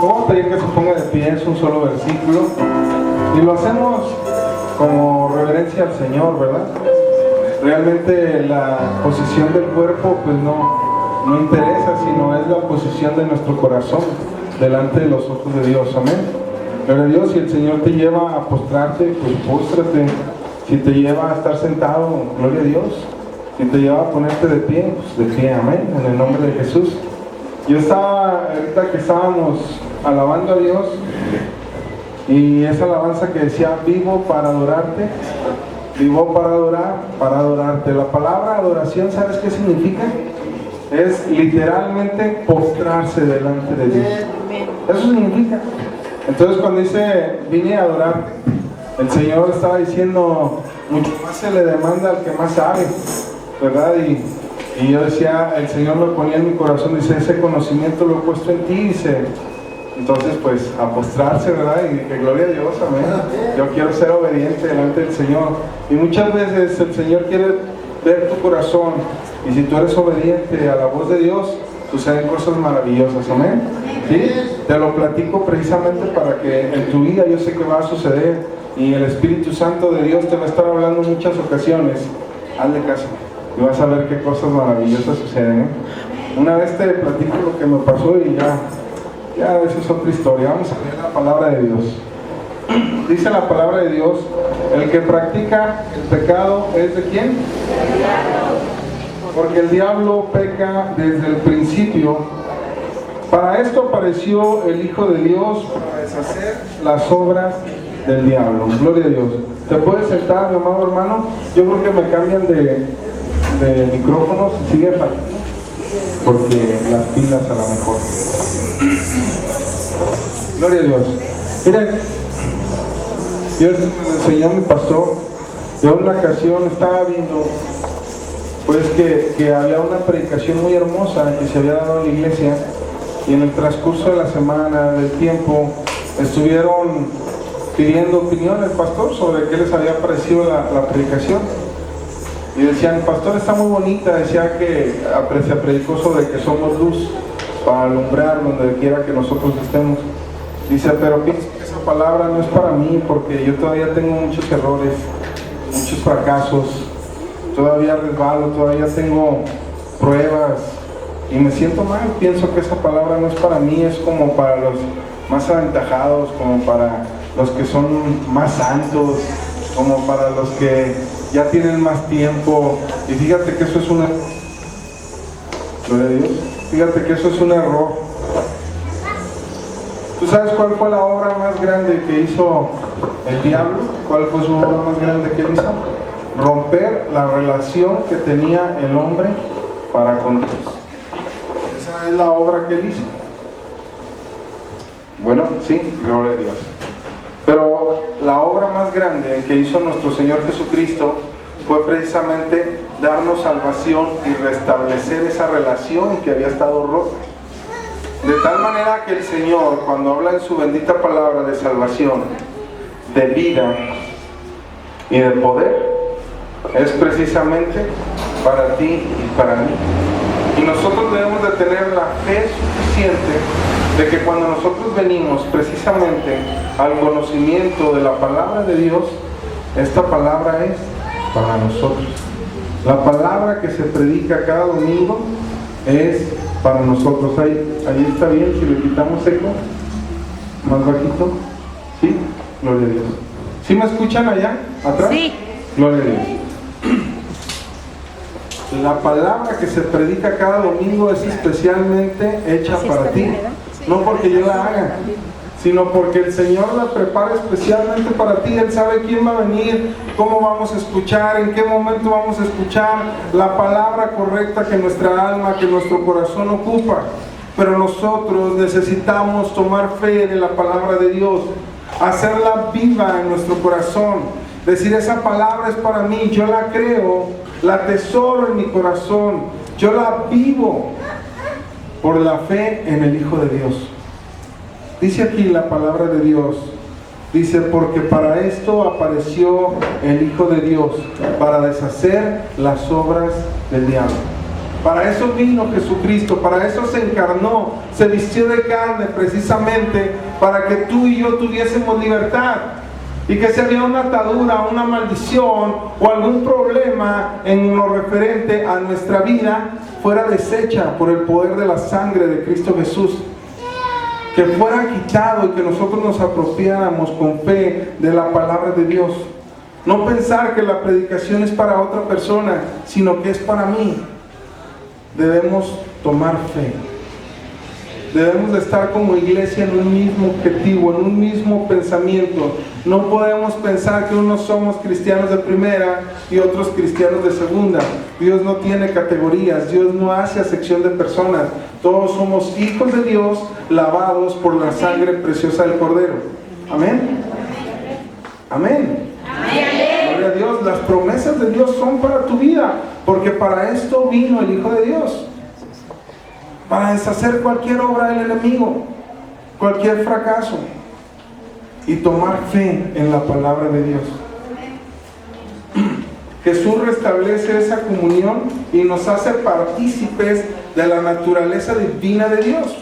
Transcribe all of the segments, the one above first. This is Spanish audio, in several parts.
voy a pedir que se ponga de pie, es un solo versículo. Y lo hacemos como reverencia al Señor, ¿verdad? Realmente la posición del cuerpo pues no interesa, sino es la posición de nuestro corazón delante de los ojos de Dios. Amén. Gloria a Dios. Si el Señor te lleva a postrarte, pues póstrate. Si te lleva a estar sentado, gloria a Dios. Si te lleva a ponerte de pie, pues de pie. Amén. En el nombre de Jesús. Yo estaba, ahorita que estábamos alabando a Dios, y esa alabanza que decía, vivo para adorarte, vivo para adorarte. La palabra adoración, ¿sabes qué significa? Es literalmente postrarse delante de Dios. Eso significa. Entonces cuando dice, vine a adorarte, el Señor estaba diciendo, mucho más se le demanda al que más sabe, ¿verdad? Y yo decía, el Señor me ponía en mi corazón, dice, ese conocimiento lo he puesto en ti, dice. Entonces pues a postrarse, ¿verdad? Y que gloria a Dios, amén. Yo quiero ser obediente delante del Señor. Y muchas veces el Señor quiere ver tu corazón, y si tú eres obediente a la voz de Dios, suceden cosas maravillosas, amén. ¿Sí? Te lo platico precisamente para que en tu vida yo sé que va a suceder, y el Espíritu Santo de Dios te va a estar hablando en muchas ocasiones. Hazle caso y vas a ver qué cosas maravillosas suceden, ¿eh? Una vez te platico lo que me pasó y ya esa es otra historia. Vamos a leer la palabra de Dios. Dice la palabra de Dios, el que practica el pecado es ¿de quién? Porque el diablo peca desde el principio. Para esto apareció el Hijo de Dios, para deshacer las obras del diablo. Gloria a Dios. ¿Te puedes sentar, mi amado hermano? Yo creo que me cambian de micrófonos y sigue fallando, porque las pilas a lo mejor. Gloria a Dios. Miren, Dios me enseñó a mi pastor. Yo en una ocasión estaba viendo pues que había una predicación muy hermosa que se había dado en la iglesia, y en el transcurso de la semana, del tiempo, estuvieron pidiendo opinión al pastor sobre qué les había parecido la predicación. Y decían, pastor, está muy bonita. Decía que se predicó sobre que somos luz para alumbrar donde quiera que nosotros estemos. Dice, pero pienso que esa palabra no es para mí, porque yo todavía tengo muchos errores, muchos fracasos, todavía resbalo, todavía tengo pruebas y me siento mal. Pienso que esa palabra no es para mí, es como para los más aventajados, como para los que son más santos, como para los que ya tienen más tiempo. Y fíjate que eso es un error. Gloria a Dios. Fíjate que eso es un error. ¿Tú sabes cuál fue la obra más grande que hizo el diablo? ¿Cuál fue su obra más grande que hizo? Romper la relación que tenía el hombre para con Dios. Esa es la obra que él hizo. Bueno, sí, gloria a Dios. Pero la obra más grande que hizo nuestro Señor Jesucristo fue precisamente darnos salvación y restablecer esa relación que había estado rota. De tal manera que el Señor, cuando habla en su bendita palabra de salvación, de vida y de poder, es precisamente para ti y para mí. Y nosotros debemos de tener la fe suficiente de que cuando nosotros venimos precisamente al conocimiento de la palabra de Dios, esta palabra es para nosotros. La palabra que se predica cada domingo es para nosotros. Ahí está bien, si le quitamos eco, más bajito. ¿Sí? Gloria a Dios. ¿Sí me escuchan allá atrás? Sí. Gloria a Dios. La palabra que se predica cada domingo es especialmente hecha para ti, no porque yo la haga, sino porque el Señor la prepara especialmente para ti. Él sabe quién va a venir, cómo vamos a escuchar, en qué momento vamos a escuchar la palabra correcta que nuestra alma, que nuestro corazón ocupa. Pero nosotros necesitamos tomar fe de la palabra de Dios, hacerla viva en nuestro corazón, decir, esa palabra es para mí, yo la creo, la atesoro en mi corazón, yo la vivo por la fe en el Hijo de Dios. Dice aquí la palabra de Dios, dice, porque para esto apareció el Hijo de Dios, para deshacer las obras del diablo. Para eso vino Jesucristo, para eso se encarnó, se vistió de carne precisamente para que tú y yo tuviésemos libertad. Y que si había una atadura, una maldición o algún problema en lo referente a nuestra vida, fuera deshecha por el poder de la sangre de Cristo Jesús. Que fuera quitado y que nosotros nos apropiáramos con fe de la palabra de Dios. No pensar que la predicación es para otra persona, sino que es para mí. Debemos tomar fe. Debemos de estar como iglesia en un mismo objetivo, en un mismo pensamiento. No podemos pensar que unos somos cristianos de primera y otros cristianos de segunda. Dios no tiene categorías, Dios no hace acepción de personas. Todos somos hijos de Dios, lavados por la sangre preciosa del Cordero. Amén. Amén. Gloria a Dios. Las promesas de Dios son para tu vida, porque para esto vino el Hijo de Dios. Para deshacer cualquier obra del enemigo, cualquier fracaso, y tomar fe en la palabra de Dios. Jesús restablece esa comunión y nos hace partícipes de la naturaleza divina de Dios.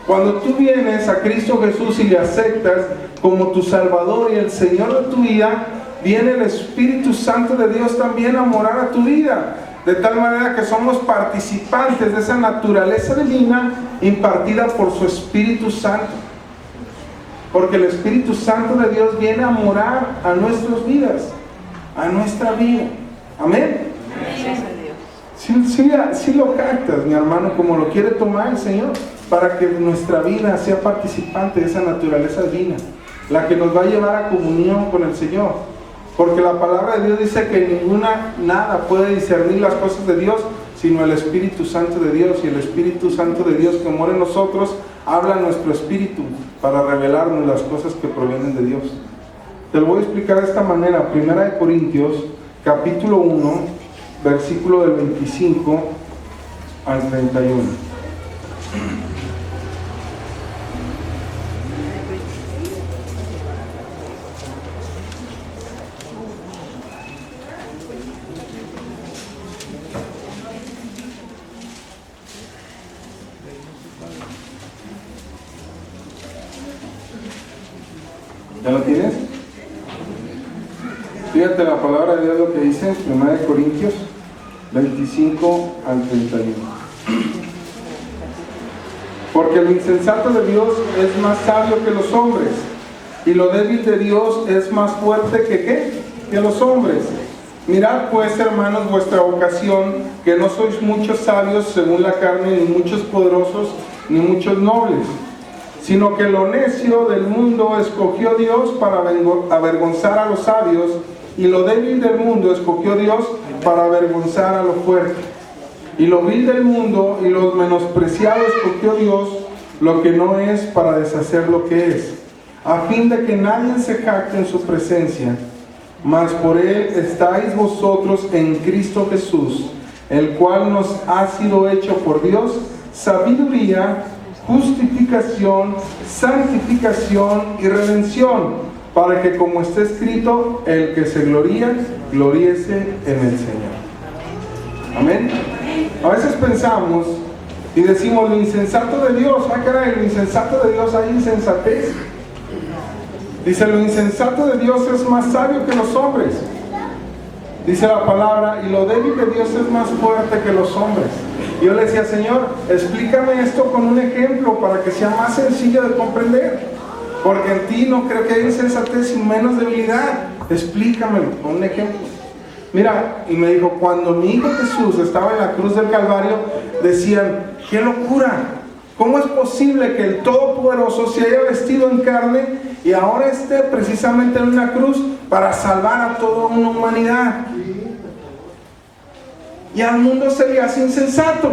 Cuando tú vienes a Cristo Jesús y le aceptas como tu Salvador y el Señor de tu vida, viene el Espíritu Santo de Dios también a morar a tu vida. De tal manera que somos participantes de esa naturaleza divina impartida por su Espíritu Santo. Porque el Espíritu Santo de Dios viene a morar a nuestras vidas, a nuestra vida. Amén. Sí lo captas, mi hermano, como lo quiere tomar el Señor, para que nuestra vida sea participante de esa naturaleza divina, la que nos va a llevar a comunión con el Señor. Porque la palabra de Dios dice que nada puede discernir las cosas de Dios, sino el Espíritu Santo de Dios. Y el Espíritu Santo de Dios que mora en nosotros, habla en nuestro espíritu para revelarnos las cosas que provienen de Dios. Te lo voy a explicar de esta manera. 1 Corintios, capítulo 1, versículo del 25 al 31. ¿Ya lo tienes? Fíjate la palabra de Dios lo que dice en 1 Corintios 25 al 31. Porque lo insensato de Dios es más sabio que los hombres, y lo débil de Dios es más fuerte que los hombres. Mirad pues, hermanos, vuestra vocación, que no sois muchos sabios según la carne, ni muchos poderosos, ni muchos nobles, sino que lo necio del mundo escogió Dios para avergonzar a los sabios, y lo débil del mundo escogió Dios para avergonzar a lo fuerte. Y lo vil del mundo y lo menospreciado escogió Dios, lo que no es, para deshacer lo que es, a fin de que nadie se jacte en su presencia. Mas por él estáis vosotros en Cristo Jesús, el cual nos ha sido hecho por Dios sabiduría, justificación, santificación y redención, para que, como está escrito, el que se gloría, gloríese en el Señor. Amén. A veces pensamos y decimos, lo insensato de Dios, caray, lo insensato de Dios, hay insensatez. Dice, lo insensato de Dios es más sabio que los hombres. Dice la palabra, y lo débil de Dios es más fuerte que los hombres. Y yo le decía, Señor, explícame esto con un ejemplo para que sea más sencillo de comprender. Porque en ti no creo que haya insensatez y menos debilidad. Explícamelo con un ejemplo. Mira, y me dijo, cuando mi hijo Jesús estaba en la cruz del Calvario, decían, ¡qué locura! ¿Cómo es posible que el Todopoderoso se haya vestido en carne y ahora esté precisamente en una cruz para salvar a toda una humanidad? Y al mundo se le hace insensato,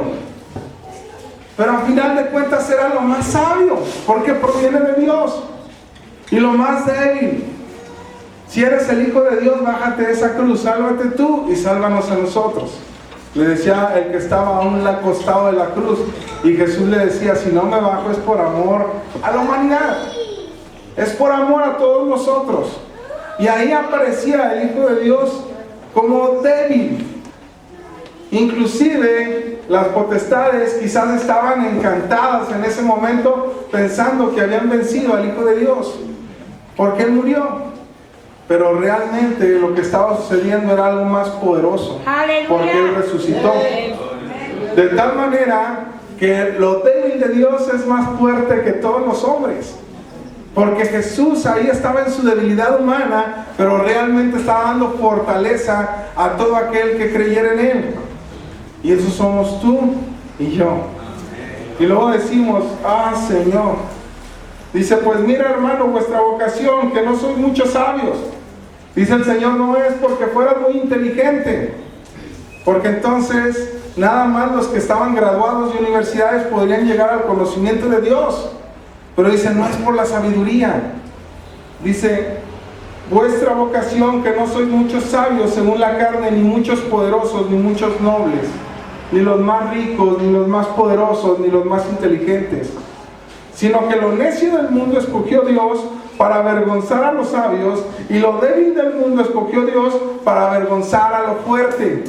pero al final de cuentas era lo más sabio, porque proviene de Dios. Y lo más débil, si eres el Hijo de Dios, bájate de esa cruz, sálvate tú y sálvanos a nosotros. Le decía el que estaba a un costado de la cruz, y Jesús le decía, si no me bajo es por amor a la humanidad, es por amor a todos nosotros. Y ahí aparecía el Hijo de Dios como débil. Inclusive las potestades quizás estaban encantadas en ese momento, pensando que habían vencido al Hijo de Dios, porque Él murió. Pero realmente lo que estaba sucediendo era algo más poderoso, porque Él resucitó. De tal manera que lo débil de Dios es más fuerte que todos los hombres. Porque Jesús ahí estaba en su debilidad humana, pero realmente estaba dando fortaleza a todo aquel que creyera en Él. Y eso somos tú y yo. Y luego decimos, Señor. Dice, pues mira, hermano, vuestra vocación, que no sois muchos sabios. Dice el Señor, no es porque fueras muy inteligente. Porque entonces, nada más los que estaban graduados de universidades podrían llegar al conocimiento de Dios. Pero dice, no es por la sabiduría. Dice, vuestra vocación, que no sois muchos sabios según la carne, ni muchos poderosos, ni muchos nobles, ni los más ricos, ni los más poderosos, ni los más inteligentes, sino que lo necio del mundo escogió Dios para avergonzar a los sabios, y lo débil del mundo escogió Dios para avergonzar a lo fuerte.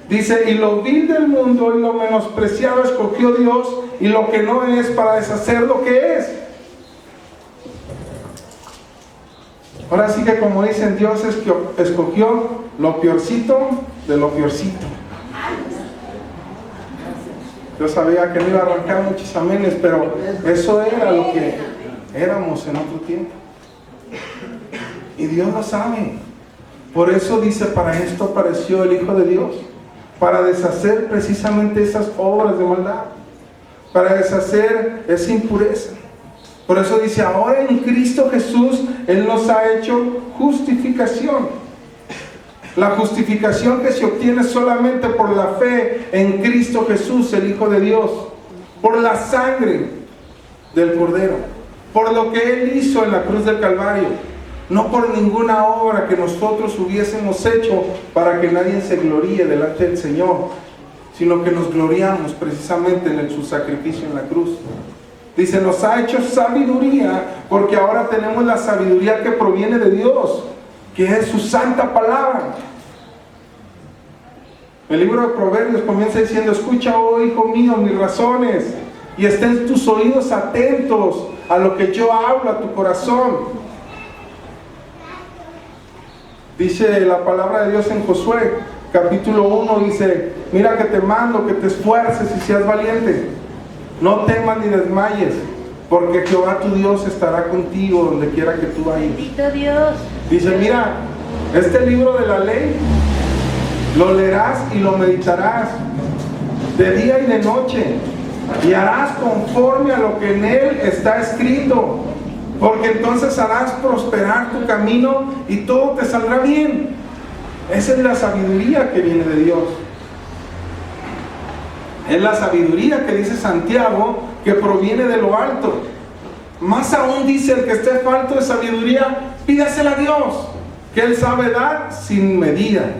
Dice, y lo vil del mundo y lo menospreciado escogió Dios, y lo que no es, para deshacer lo que es. Ahora sí que, como dicen, Dios escogió lo peorcito de lo peorcito. Yo sabía que no iba a arrancar muchos amenes, pero eso era lo que éramos en otro tiempo. Y Dios lo sabe. Por eso dice, para esto apareció el Hijo de Dios, para deshacer precisamente esas obras de maldad, para deshacer esa impureza. Por eso dice, ahora en Cristo Jesús Él nos ha hecho justificación. La justificación que se obtiene solamente por la fe en Cristo Jesús, el Hijo de Dios, por la sangre del Cordero, por lo que Él hizo en la cruz del Calvario, no por ninguna obra que nosotros hubiésemos hecho para que nadie se gloríe delante del Señor, sino que nos gloriamos precisamente en su sacrificio en la cruz. Dice, nos ha hecho sabiduría, porque ahora tenemos la sabiduría que proviene de Dios, que es su santa palabra. El libro de Proverbios comienza diciendo, escucha, oh hijo mío, mis razones, y estén tus oídos atentos a lo que yo hablo a tu corazón. Dice la palabra de Dios en Josué, capítulo 1, dice, mira que te mando que te esfuerces y seas valiente. No temas ni desmayes, porque Jehová tu Dios estará contigo donde quiera que tú vayas. Bendito Dios. Dice, mira, este libro de la ley lo leerás y lo meditarás de día y de noche, y harás conforme a lo que en él está escrito, porque entonces harás prosperar tu camino y todo te saldrá bien. Esa es la sabiduría que viene de Dios. Es la sabiduría que dice Santiago, que proviene de lo alto. Más aún dice, el que esté falto de sabiduría, pídasela a Dios, que Él sabe dar sin medida,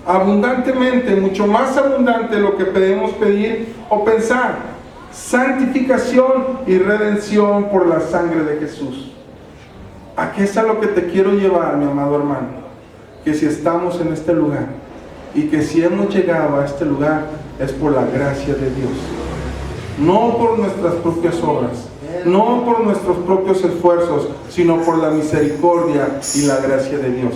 abundantemente, mucho más abundante de lo que podemos pedir o pensar. Santificación y redención por la sangre de Jesús. ¿A qué es a lo que te quiero llevar, mi amado hermano? Que si estamos en este lugar, y que si hemos llegado a este lugar, es por la gracia de Dios, no por nuestras propias obras, no por nuestros propios esfuerzos, sino por la misericordia y la gracia de Dios.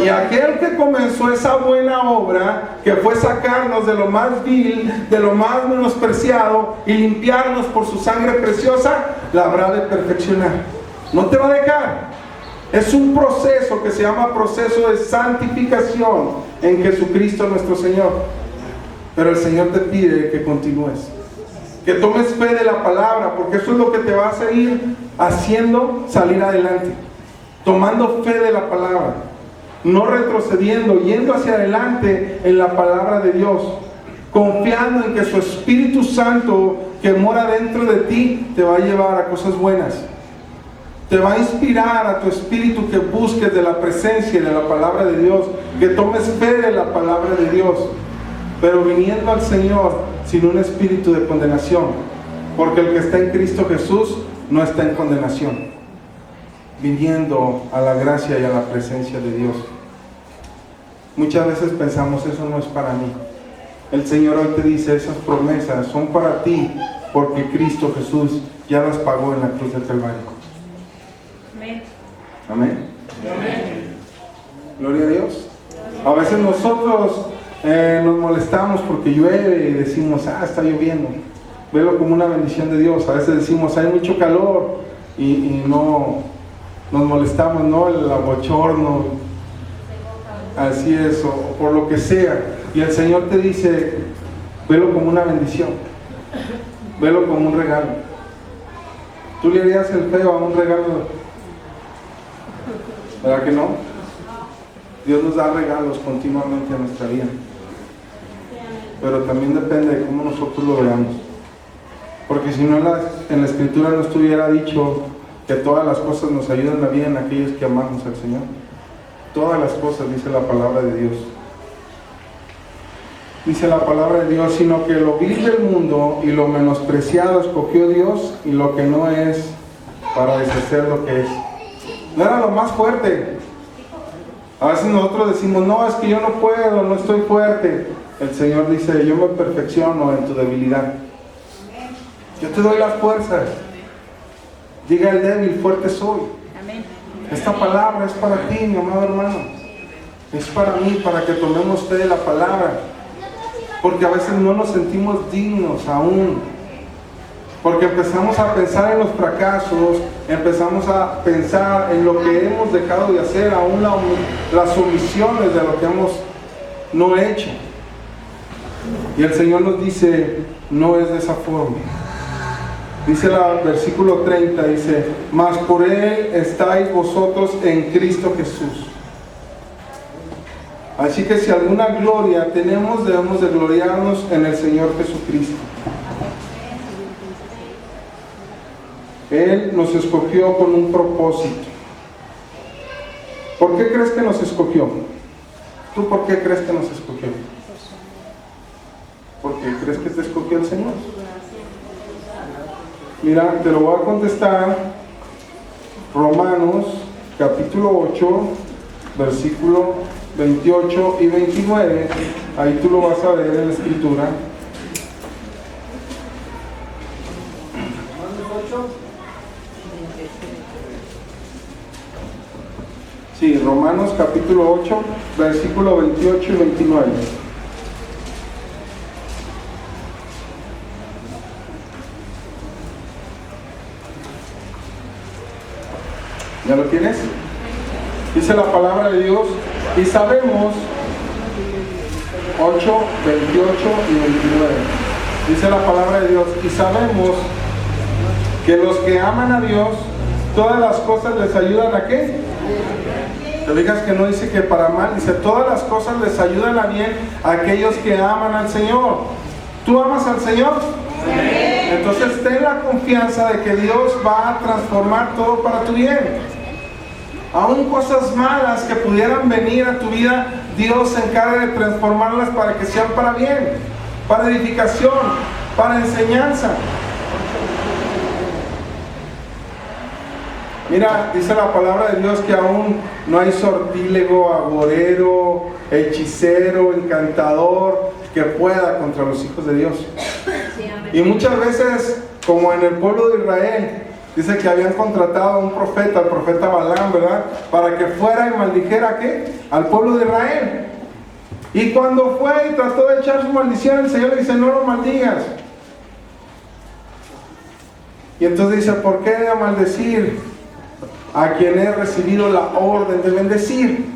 Y aquel que comenzó esa buena obra, que fue sacarnos de lo más vil, de lo más menospreciado, y limpiarnos por su sangre preciosa, la habrá de perfeccionar. No te va a dejar. Es un proceso que se llama proceso de santificación en Jesucristo nuestro Señor. Pero el Señor te pide que continúes, que tomes fe de la palabra, porque eso es lo que te va a seguir haciendo salir adelante. Tomando fe de la palabra, no retrocediendo, yendo hacia adelante en la palabra de Dios, confiando en que su Espíritu Santo que mora dentro de ti te va a llevar a cosas buenas. Te va a inspirar a tu espíritu que busques de la presencia de la palabra de Dios, que tomes fe de la palabra de Dios, pero viniendo al Señor sin un espíritu de condenación, porque el que está en Cristo Jesús no está en condenación, viniendo a la gracia y a la presencia de Dios. Muchas veces pensamos, eso no es para mí, El Señor hoy te dice, esas promesas son para ti, porque Cristo Jesús ya las pagó en la cruz del Calvario. Amén. Amén. Amén. Gloria a Dios. A veces nosotros nos molestamos porque llueve y decimos, está lloviendo. Velo como una bendición de Dios. A veces decimos, hay mucho calor y no nos molestamos, ¿no? El abochorno, así es, o por lo que sea. Y el Señor te dice, velo como una bendición, velo como un regalo. ¿Tú le harías el feo a un regalo? ¿Verdad que no? Dios nos da regalos continuamente a nuestra vida, pero también depende de cómo nosotros lo veamos. Porque si no, en la Escritura no estuviera dicho que todas las cosas nos ayudan a bien a aquellos que amamos al Señor. Todas las cosas, dice la palabra de Dios. Dice la palabra de Dios, sino que lo vil del mundo y lo menospreciado escogió Dios, y lo que no es, para deshacer lo que es. No era lo más fuerte. A veces nosotros decimos, no, es que yo no puedo, no estoy fuerte. El Señor dice, yo me perfecciono en tu debilidad. Yo te doy las fuerzas. Diga el débil, fuerte soy. Amén. Esta palabra es para ti, mi amado hermano. Es para mí, para que tomemos fe de la palabra. Porque a veces no nos sentimos dignos aún. Porque empezamos a pensar en los fracasos, empezamos a pensar en lo que hemos dejado de hacer, aún las omisiones de lo que hemos no hecho. Y el Señor nos dice, no es de esa forma. Dice el versículo 30, dice, mas por Él estáis vosotros en Cristo Jesús. Así que si alguna gloria tenemos, debemos de gloriarnos en el Señor Jesucristo. Él nos escogió con un propósito. ¿Por qué crees que nos escogió? ¿Tú por qué crees que nos escogió? ¿Por qué crees que te escogió el Señor? Mira, te lo voy a contestar. Romanos capítulo 8, versículo 28 y 29. Ahí tú lo vas a ver en la Escritura. Sí, Romanos capítulo 8, versículo 28 y 29. ¿Ya lo tienes? Dice la palabra de Dios, y sabemos, 8, 28 y 29. Dice la palabra de Dios, y sabemos que los que aman a Dios, todas las cosas les ayudan ¿a qué? Te digas que no dice que para mal, dice todas las cosas les ayudan a bien a aquellos que aman al Señor. ¿Tú amas al Señor? Sí. Entonces ten la confianza de que Dios va a transformar todo para tu bien. Aún cosas malas que pudieran venir a tu vida, Dios se encarga de transformarlas para que sean para bien, para edificación, para enseñanza. Mira, dice la palabra de Dios que aún no hay sortílego, agorero, hechicero, encantador que pueda contra los hijos de Dios. Y muchas veces, como en el pueblo de Israel, dice que habían contratado a un profeta, el profeta Balaam, ¿verdad? Para que fuera y maldijera, ¿qué? Al pueblo de Israel. Y cuando fue y trató de echar su maldición, el Señor le dice, no lo maldigas. Y entonces dice, ¿por qué de maldecir a quien he recibido la orden de bendecir?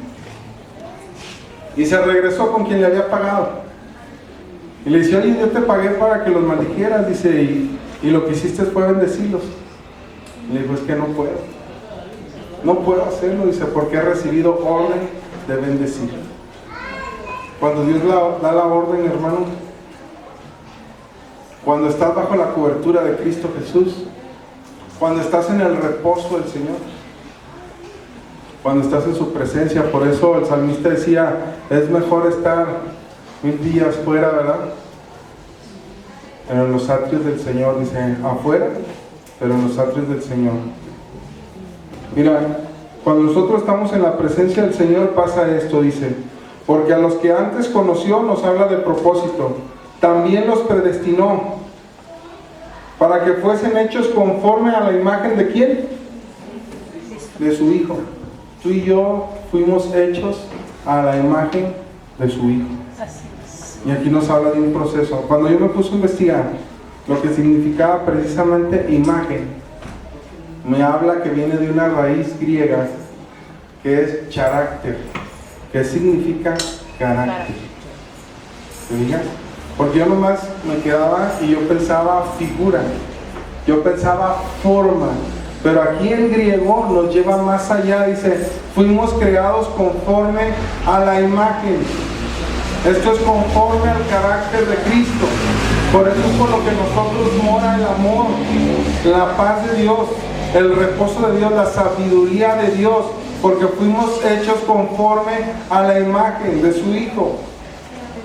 Y se regresó con quien le había pagado. Y le dice, oye, yo te pagué para que los maldijeras, dice, y lo que hiciste fue bendecirlos. Y le dijo, es que no puedo. No puedo hacerlo, dice, porque he recibido orden de bendecir. Cuando Dios da la orden, hermano, cuando estás bajo la cobertura de Cristo Jesús, cuando estás en el reposo del Señor, cuando estás en su presencia, por eso el salmista decía, es mejor estar 1000 días fuera, ¿verdad? En los atrios del Señor, dice, afuera, pero en los atrios del Señor. Mira, cuando nosotros estamos en la presencia del Señor pasa esto, dice, Porque a los que antes conoció, nos habla de propósito, también los predestinó para que fuesen hechos conforme a la imagen ¿de quién? De su Hijo. Tú y yo fuimos hechos a la imagen de su Hijo. Y aquí nos habla de un proceso. Cuando yo me puse a investigar lo que significaba precisamente imagen, me habla que viene de una raíz griega que es charácter, que significa carácter. ¿Te fijas? Porque yo nomás me quedaba y yo pensaba figura, yo pensaba forma, pero aquí en griego nos lleva más allá, dice, fuimos creados conforme a la imagen. Esto es conforme al carácter de Cristo. Por eso es por lo que nosotros mora el amor, la paz de Dios, el reposo de Dios, la sabiduría de Dios, porque fuimos hechos conforme a la imagen de su Hijo.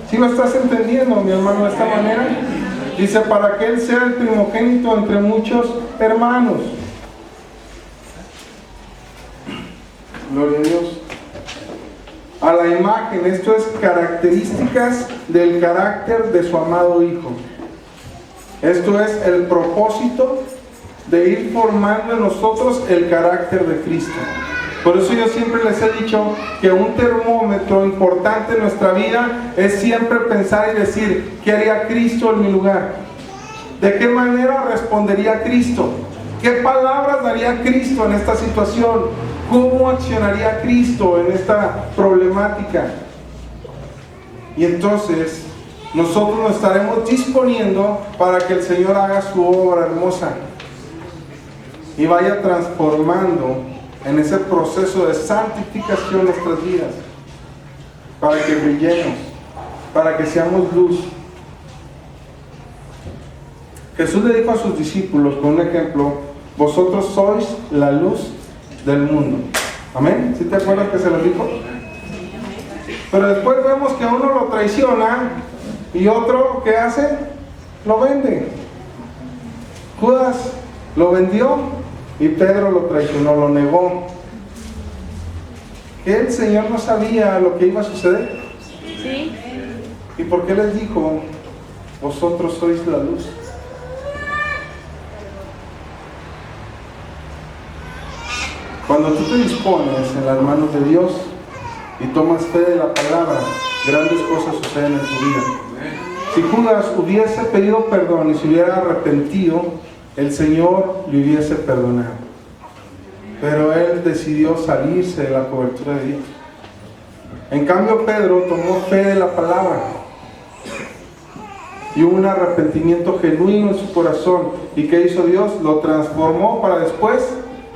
¿Sí lo estás entendiendo, mi hermano, de esta manera? Dice, para que Él sea el primogénito entre muchos hermanos. Gloria a Dios. A la imagen, esto es características del carácter de su amado Hijo. Esto es el propósito de ir formando en nosotros el carácter de Cristo. Por eso yo siempre les he dicho que un termómetro importante en nuestra vida es siempre pensar y decir, ¿qué haría Cristo en mi lugar? ¿De qué manera respondería Cristo? ¿Qué palabras daría Cristo en esta situación? ¿Cómo accionaría Cristo en esta problemática? Y entonces nosotros nos estaremos disponiendo para que el Señor haga su obra hermosa y vaya transformando en ese proceso de santificación nuestras vidas, para que brillemos, para que seamos luz. Jesús le dijo a sus discípulos con un ejemplo, vosotros sois la luz del mundo. ¿Amén? ¿Sí te acuerdas que se lo dijo? Pero después vemos que uno lo traiciona y otro, ¿qué hace? Lo vende. Judas lo vendió y Pedro lo traicionó, lo negó. ¿Que el Señor no sabía lo que iba a suceder? Sí. ¿Y por qué les dijo, vosotros sois la luz? Cuando tú te dispones en las manos de Dios y tomas fe de la palabra, grandes cosas suceden en tu vida. Si Judas hubiese pedido perdón y se hubiera arrepentido, el Señor le hubiese perdonado. Pero él decidió salirse de la cobertura de Dios. En cambio, Pedro tomó fe de la palabra y hubo un arrepentimiento genuino en su corazón. ¿Y qué hizo Dios? Lo transformó para después,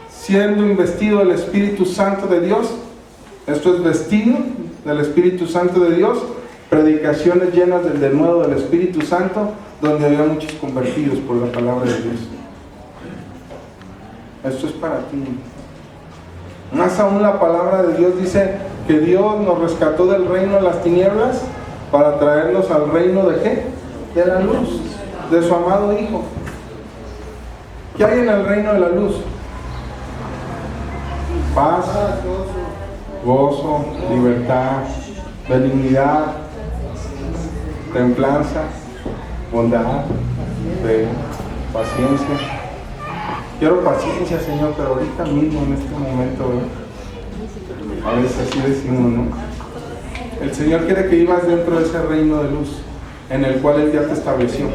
siendo investido del Espíritu Santo de Dios. Esto es vestido del Espíritu Santo de Dios. Predicaciones llenas del denuedo del Espíritu Santo, donde había muchos convertidos por la palabra de Dios. Esto es para ti. Más aún, la palabra de Dios dice que Dios nos rescató del reino de las tinieblas para traernos al reino de ¿qué? De la luz, de su amado Hijo. ¿Qué hay en el reino de la luz? Paz, gozo, libertad, benignidad, templanza, bondad, fe, paciencia. Quiero paciencia, Señor, pero ahorita mismo, en este momento, a veces así decimos, ¿no? El Señor quiere que vivas dentro de ese reino de luz en el cual Él ya te estableció.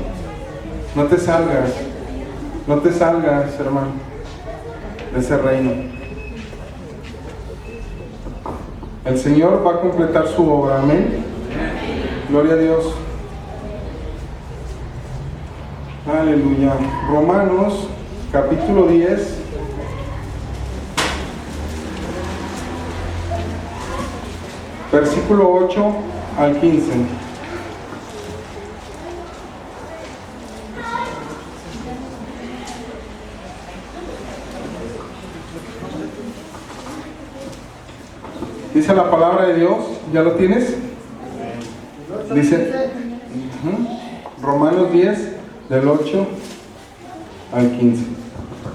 No te salgas, hermano, de ese reino. El Señor va a completar su obra, amén. Gloria a Dios. Aleluya. Romanos capítulo 10. Versículo 8 al 15. Dice la palabra de Dios, ¿ya lo tienes? Dice Romanos 10, del 8 al 15.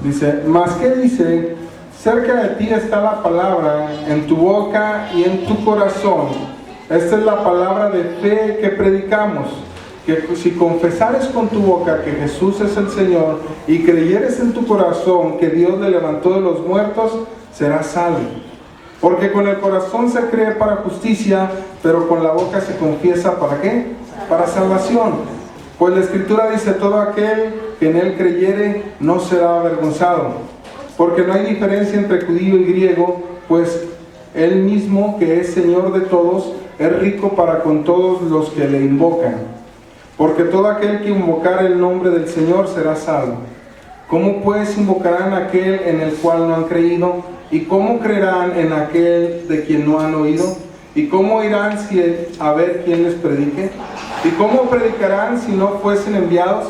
Dice, ¿mas qué dice? Cerca de ti está la palabra, en tu boca y en tu corazón. Esta es la palabra de fe que predicamos, que si confesares con tu boca que Jesús es el Señor y creyeres en tu corazón que Dios le levantó de los muertos, serás salvo. Porque con el corazón se cree para justicia, pero con la boca se confiesa ¿para qué? Para salvación. Pues la Escritura dice: todo aquel que en él creyere no será avergonzado. Porque no hay diferencia entre judío y griego, pues él mismo, que es Señor de todos, es rico para con todos los que le invocan. Porque todo aquel que invocare el nombre del Señor será salvo. ¿Cómo pues invocarán a aquel en el cual no han creído? ¿Y cómo creerán en aquel de quien no han oído? ¿Y cómo irán a ver quién les predique? ¿Y cómo predicarán si no fuesen enviados?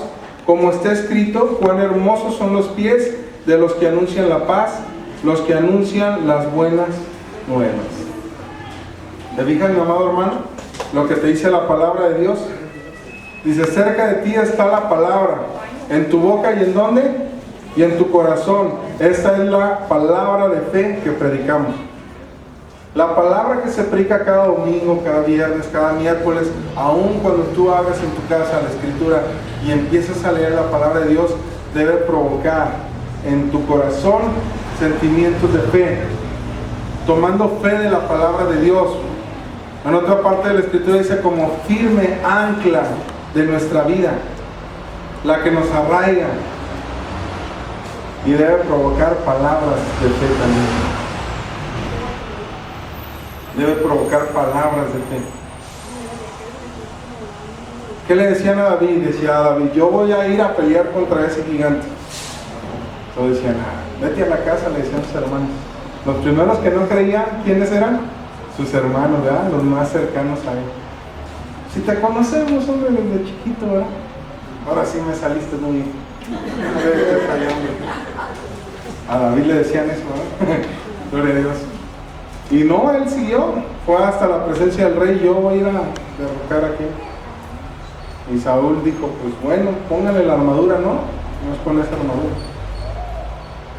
Como está escrito: cuán hermosos son los pies de los que anuncian la paz, los que anuncian las buenas nuevas. ¿Te fijas, mi amado hermano, lo que te dice la palabra de Dios? Dice: cerca de ti está la palabra, en tu boca y en ¿dónde? Y en tu corazón. Esta es la palabra de fe que predicamos. La palabra que se predica cada domingo, cada viernes, cada miércoles, aun cuando tú abres en tu casa la Escritura y empiezas a leer la palabra de Dios, debe provocar en tu corazón sentimientos de fe, tomando fe de la palabra de Dios. En otra parte de la Escritura dice: como firme ancla de nuestra vida, la que nos arraiga, y debe provocar palabras de fe también. Debe provocar palabras de fe. ¿Qué le decían a David? Decía a David: yo voy a ir a pelear contra ese gigante. Entonces decían: vete a la casa, le decían sus hermanos. Los primeros que no creían, ¿quiénes eran? Sus hermanos, ¿verdad? Los más cercanos a él. Si te conocemos, hombre, desde chiquito, ¿verdad? Ahora sí me saliste muy bien. A David le decían eso, ¿verdad? Gloria a Dios. Y no, él siguió, fue hasta la presencia del rey: yo voy a ir a derrocar aquí. Y Saúl dijo: pues bueno, póngale la armadura. No es con esa armadura.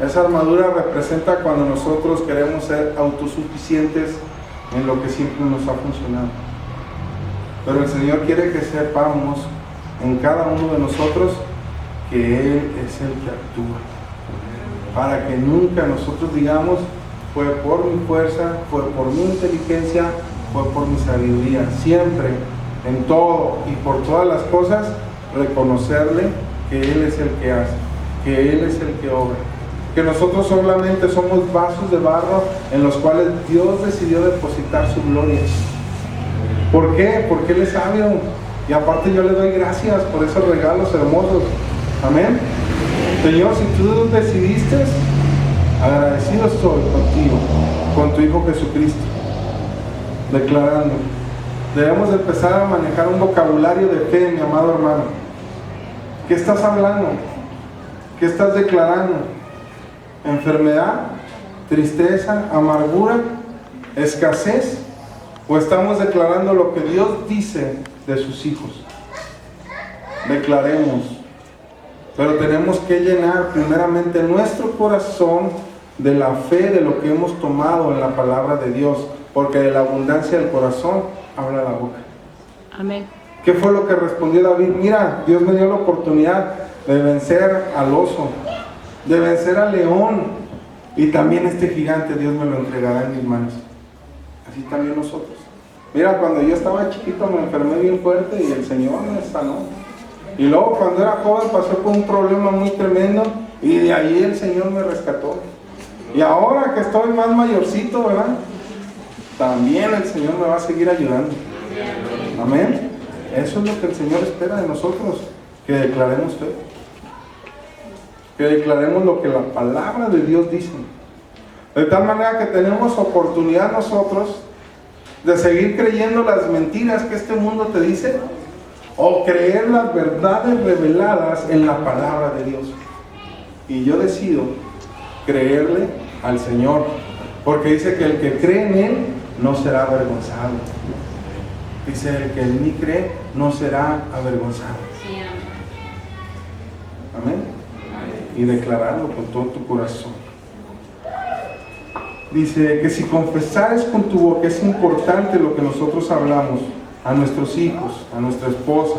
Esa armadura representa cuando nosotros queremos ser autosuficientes en lo que siempre nos ha funcionado. Pero el Señor quiere que sepamos en cada uno de nosotros que Él es el que actúa, para que nunca nosotros digamos: fue por mi fuerza, fue por mi inteligencia, fue por mi sabiduría. Siempre, en todo y por todas las cosas, reconocerle que Él es el que hace, que Él es el que obra, que nosotros solamente somos vasos de barro en los cuales Dios decidió depositar su gloria. ¿Por qué? Porque Él es sabio, y aparte yo le doy gracias por esos regalos hermosos. Amén. Señor, si tú decidiste, agradecido estoy contigo, con tu Hijo Jesucristo, declarando. Debemos de empezar a manejar un vocabulario de fe, mi amado hermano. ¿Qué estás hablando? ¿Qué estás declarando? ¿Enfermedad? ¿Tristeza? ¿Amargura? ¿Escasez? ¿O estamos declarando lo que Dios dice de sus hijos? Declaremos. Pero tenemos que llenar primeramente nuestro corazón de la fe de lo que hemos tomado en la palabra de Dios, porque de la abundancia del corazón habla la boca. Amén. ¿Qué fue lo que respondió David? Mira, Dios me dio la oportunidad de vencer al oso, de vencer al león, y también este gigante Dios me lo entregará en mis manos. Así también nosotros. Mira, cuando yo estaba chiquito me enfermé bien fuerte y el Señor me sanó. Y luego cuando era joven pasé por un problema muy tremendo y de ahí el Señor me rescató. Y ahora que estoy más mayorcito, ¿verdad? También el Señor me va a seguir ayudando. Amén. Eso es lo que el Señor espera de nosotros, que declaremos fe. Que declaremos lo que la palabra de Dios dice. De tal manera que tenemos oportunidad nosotros de seguir creyendo las mentiras que este mundo te dice, o creer las verdades reveladas en la palabra de Dios. Y yo decido creerle al Señor, porque dice que el que cree en Él no será avergonzado. Dice: el que en mí cree no será avergonzado. Sí, amén. Y declararlo con todo tu corazón. Dice que si confesares con tu boca, es importante lo que nosotros hablamos a nuestros hijos, a nuestra esposa,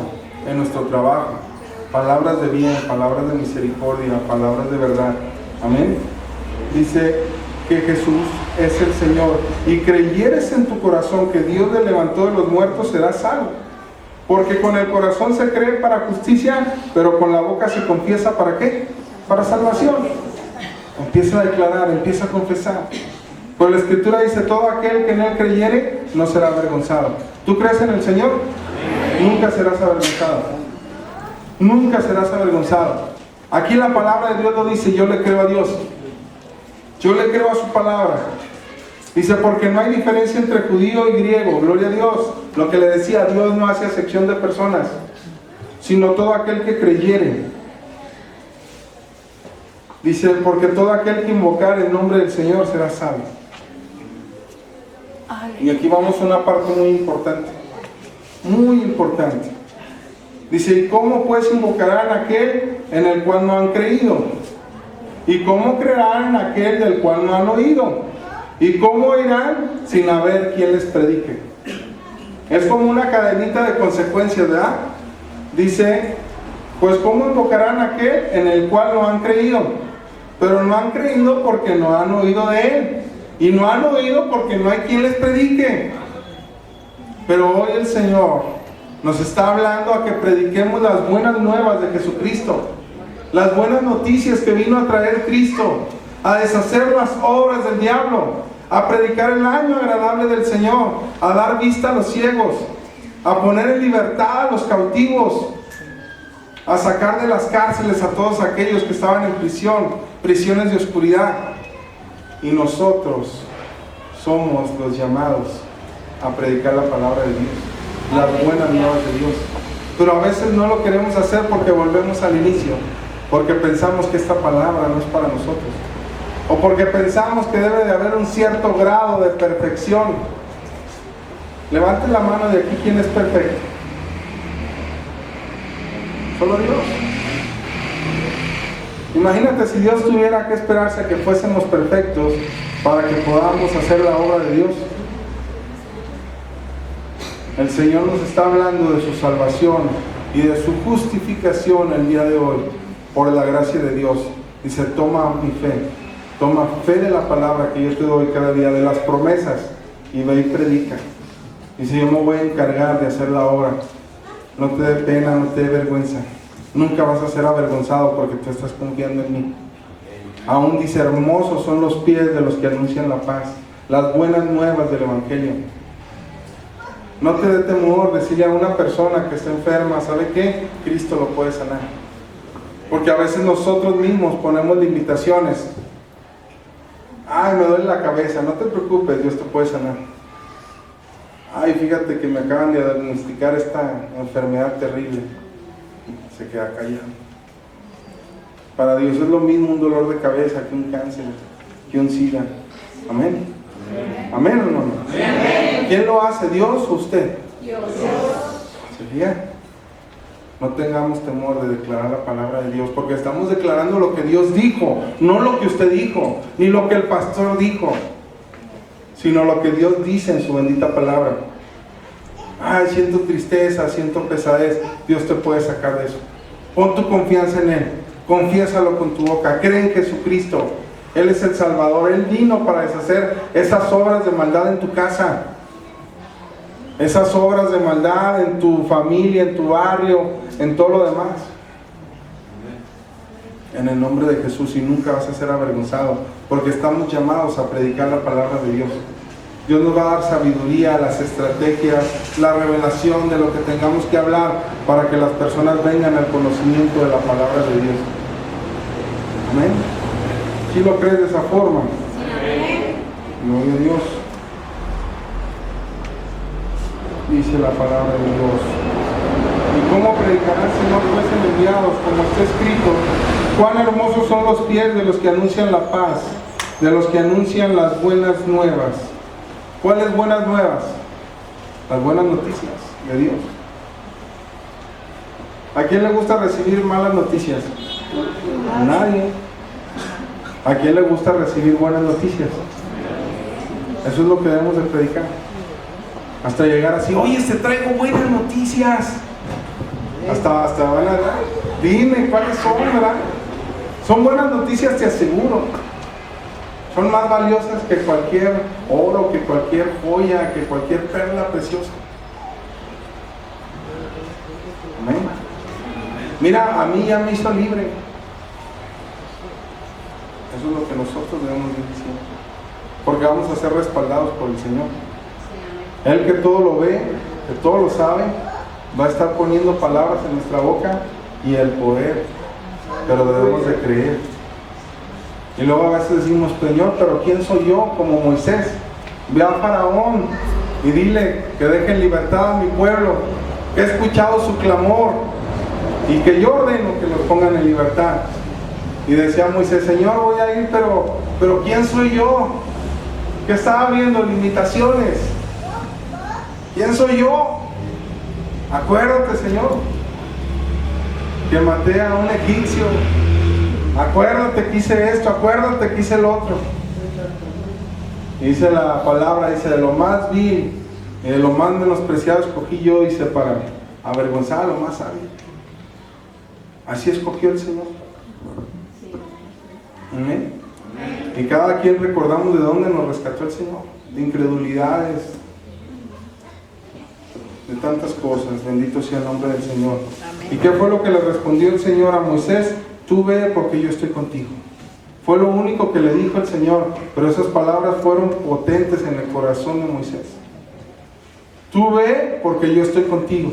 en nuestro trabajo. Palabras de bien, palabras de misericordia, palabras de verdad. Amén. Dice que Jesús es el Señor. Y creyeres en tu corazón que Dios le levantó de los muertos, serás salvo. Porque con el corazón se cree para justicia, pero con la boca se confiesa ¿para qué? Para salvación. Empieza a declarar, empieza a confesar. Pues la Escritura dice, todo aquel que en Él creyere, no será avergonzado. ¿Tú crees en el Señor? Nunca serás avergonzado. Nunca serás avergonzado. Aquí la palabra de Dios lo dice, yo le creo a Dios. Yo le creo a su palabra. Dice, porque no hay diferencia entre judío y griego. Gloria a Dios. Lo que le decía, Dios no hace acepción de personas, sino todo aquel que creyere. Dice, porque todo aquel que invocar el nombre del Señor será salvo. Y aquí vamos a una parte muy importante. Muy importante. Dice, ¿y cómo pues invocarán a aquel en el cual no han creído? ¿Y cómo creerán en aquel del cual no han oído? ¿Y cómo irán sin haber quien les predique? Es como una cadenita de consecuencias, ¿verdad? Dice, pues ¿cómo invocarán a aquel en el cual no han creído? Pero no han creído porque no han oído de Él. Y no han oído porque no hay quien les predique. Pero hoy el Señor nos está hablando a que prediquemos las buenas nuevas de Jesucristo. Las buenas noticias que vino a traer Cristo. A deshacer las obras del diablo. A predicar el año agradable del Señor. A dar vista a los ciegos. A poner en libertad a los cautivos. A sacar de las cárceles a todos aquellos que estaban en prisión. Prisiones de oscuridad. Y nosotros somos los llamados a predicar la palabra de Dios, las buenas nuevas de Dios. Pero a veces no lo queremos hacer porque volvemos al inicio, porque pensamos que esta palabra no es para nosotros, o porque pensamos que debe de haber un cierto grado de perfección. Levanten la mano de aquí, ¿quién es perfecto? Solo Dios. Imagínate si Dios tuviera que esperarse a que fuésemos perfectos para que podamos hacer la obra de Dios. El Señor nos está hablando de su salvación y de su justificación el día de hoy por la gracia de Dios. Dice, toma mi fe, toma fe de la palabra que yo te doy cada día, de las promesas, y ve y predica. Dice, yo me voy a encargar de hacer la obra. No te dé pena, no te dé vergüenza. Nunca vas a ser avergonzado porque tú estás confiando en mí. Aún dice, hermosos son los pies de los que anuncian la paz, las buenas nuevas del Evangelio. No te dé temor decirle a una persona que está enferma, ¿sabe qué? Cristo lo puede sanar. Porque a veces nosotros mismos ponemos limitaciones. Ay, me duele la cabeza, no te preocupes, Dios te puede sanar. Ay, fíjate que me acaban de diagnosticar esta enfermedad terrible. Se queda callado. Para Dios es lo mismo un dolor de cabeza que un cáncer, que un SIDA. Amén. Amén, hermano. ¿Quién lo hace? ¿Dios o usted? Dios. ¿Se fija? No tengamos temor de declarar la palabra de Dios, porque estamos declarando lo que Dios dijo, no lo que usted dijo, ni lo que el pastor dijo, sino lo que Dios dice en su bendita palabra. Ay, siento tristeza, siento pesadez. Dios te puede sacar de eso. Pon tu confianza en Él. Confiésalo con tu boca. Cree en Jesucristo. Él es el Salvador. Él vino para deshacer esas obras de maldad en tu casa. Esas obras de maldad en tu familia, en tu barrio, en todo lo demás. En el nombre de Jesús, y nunca vas a ser avergonzado, porque estamos llamados a predicar la palabra de Dios. Dios nos va a dar sabiduría, las estrategias, la revelación de lo que tengamos que hablar para que las personas vengan al conocimiento de la palabra de Dios. Amén. ¿Sí lo crees de esa forma? Amén. Gloria a Dios. Dice la palabra de Dios. ¿Y cómo predicarán si no fuesen enviados? Como está escrito, cuán hermosos son los pies de los que anuncian la paz, de los que anuncian las buenas nuevas. ¿Cuáles buenas nuevas? Las buenas noticias de Dios. ¿A quién le gusta recibir malas noticias? A nadie. ¿A quién le gusta recibir buenas noticias? Eso es lo que debemos de predicar. Hasta llegar así, oye, te traigo buenas noticias. Hasta van a, dime cuáles son, ¿verdad? Son buenas noticias, te aseguro. Son más valiosas que cualquier oro, que cualquier joya, que cualquier perla preciosa. Amén. Mira, a mí ya me hizo libre. Eso es lo que nosotros debemos decir. Porque vamos a ser respaldados por el Señor. Él que todo lo ve, que todo lo sabe, va a estar poniendo palabras en nuestra boca y el poder. Pero debemos de creer. Y luego a veces decimos, Señor, pero ¿quién soy yo? Como Moisés. Ve a Faraón y dile que deje en libertad a mi pueblo. He escuchado su clamor y que yo ordeno que los pongan en libertad. Y decía Moisés, Señor, voy a ir, pero ¿quién soy yo? ¿Qué estaba viendo? Limitaciones. ¿Quién soy yo? Acuérdate, Señor, que maté a un egipcio. Acuérdate que hice esto, acuérdate que hice el otro. Y dice la palabra, dice, de lo más vil y de lo más menospreciado escogí yo, dice, para avergonzar a lo más sabio. Así escogió el Señor. Amén. Y cada quien recordamos de dónde nos rescató el Señor. De incredulidades, de tantas cosas. Bendito sea el nombre del Señor. Amén. ¿Y qué fue lo que le respondió el Señor a Moisés? Tú ve porque yo estoy contigo. Fue lo único que le dijo el Señor, pero esas palabras fueron potentes en el corazón de Moisés. Tú ve porque yo estoy contigo.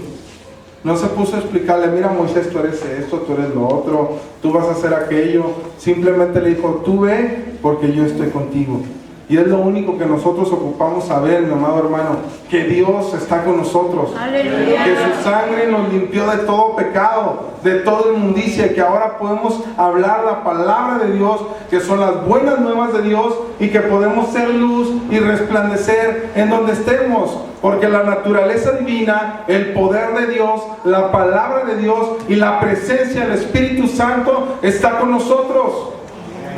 No se puso a explicarle, mira Moisés, tú eres esto, tú eres lo otro, tú vas a hacer aquello. Simplemente le dijo, tú ve porque yo estoy contigo. Y es lo único que nosotros ocupamos saber, mi amado hermano, que Dios está con nosotros. ¡Aleluya! Que su sangre nos limpió de todo pecado, de toda inmundicia, que ahora podemos hablar la palabra de Dios, que son las buenas nuevas de Dios, y que podemos ser luz y resplandecer en donde estemos, porque la naturaleza divina, el poder de Dios, la palabra de Dios y la presencia del Espíritu Santo está con nosotros.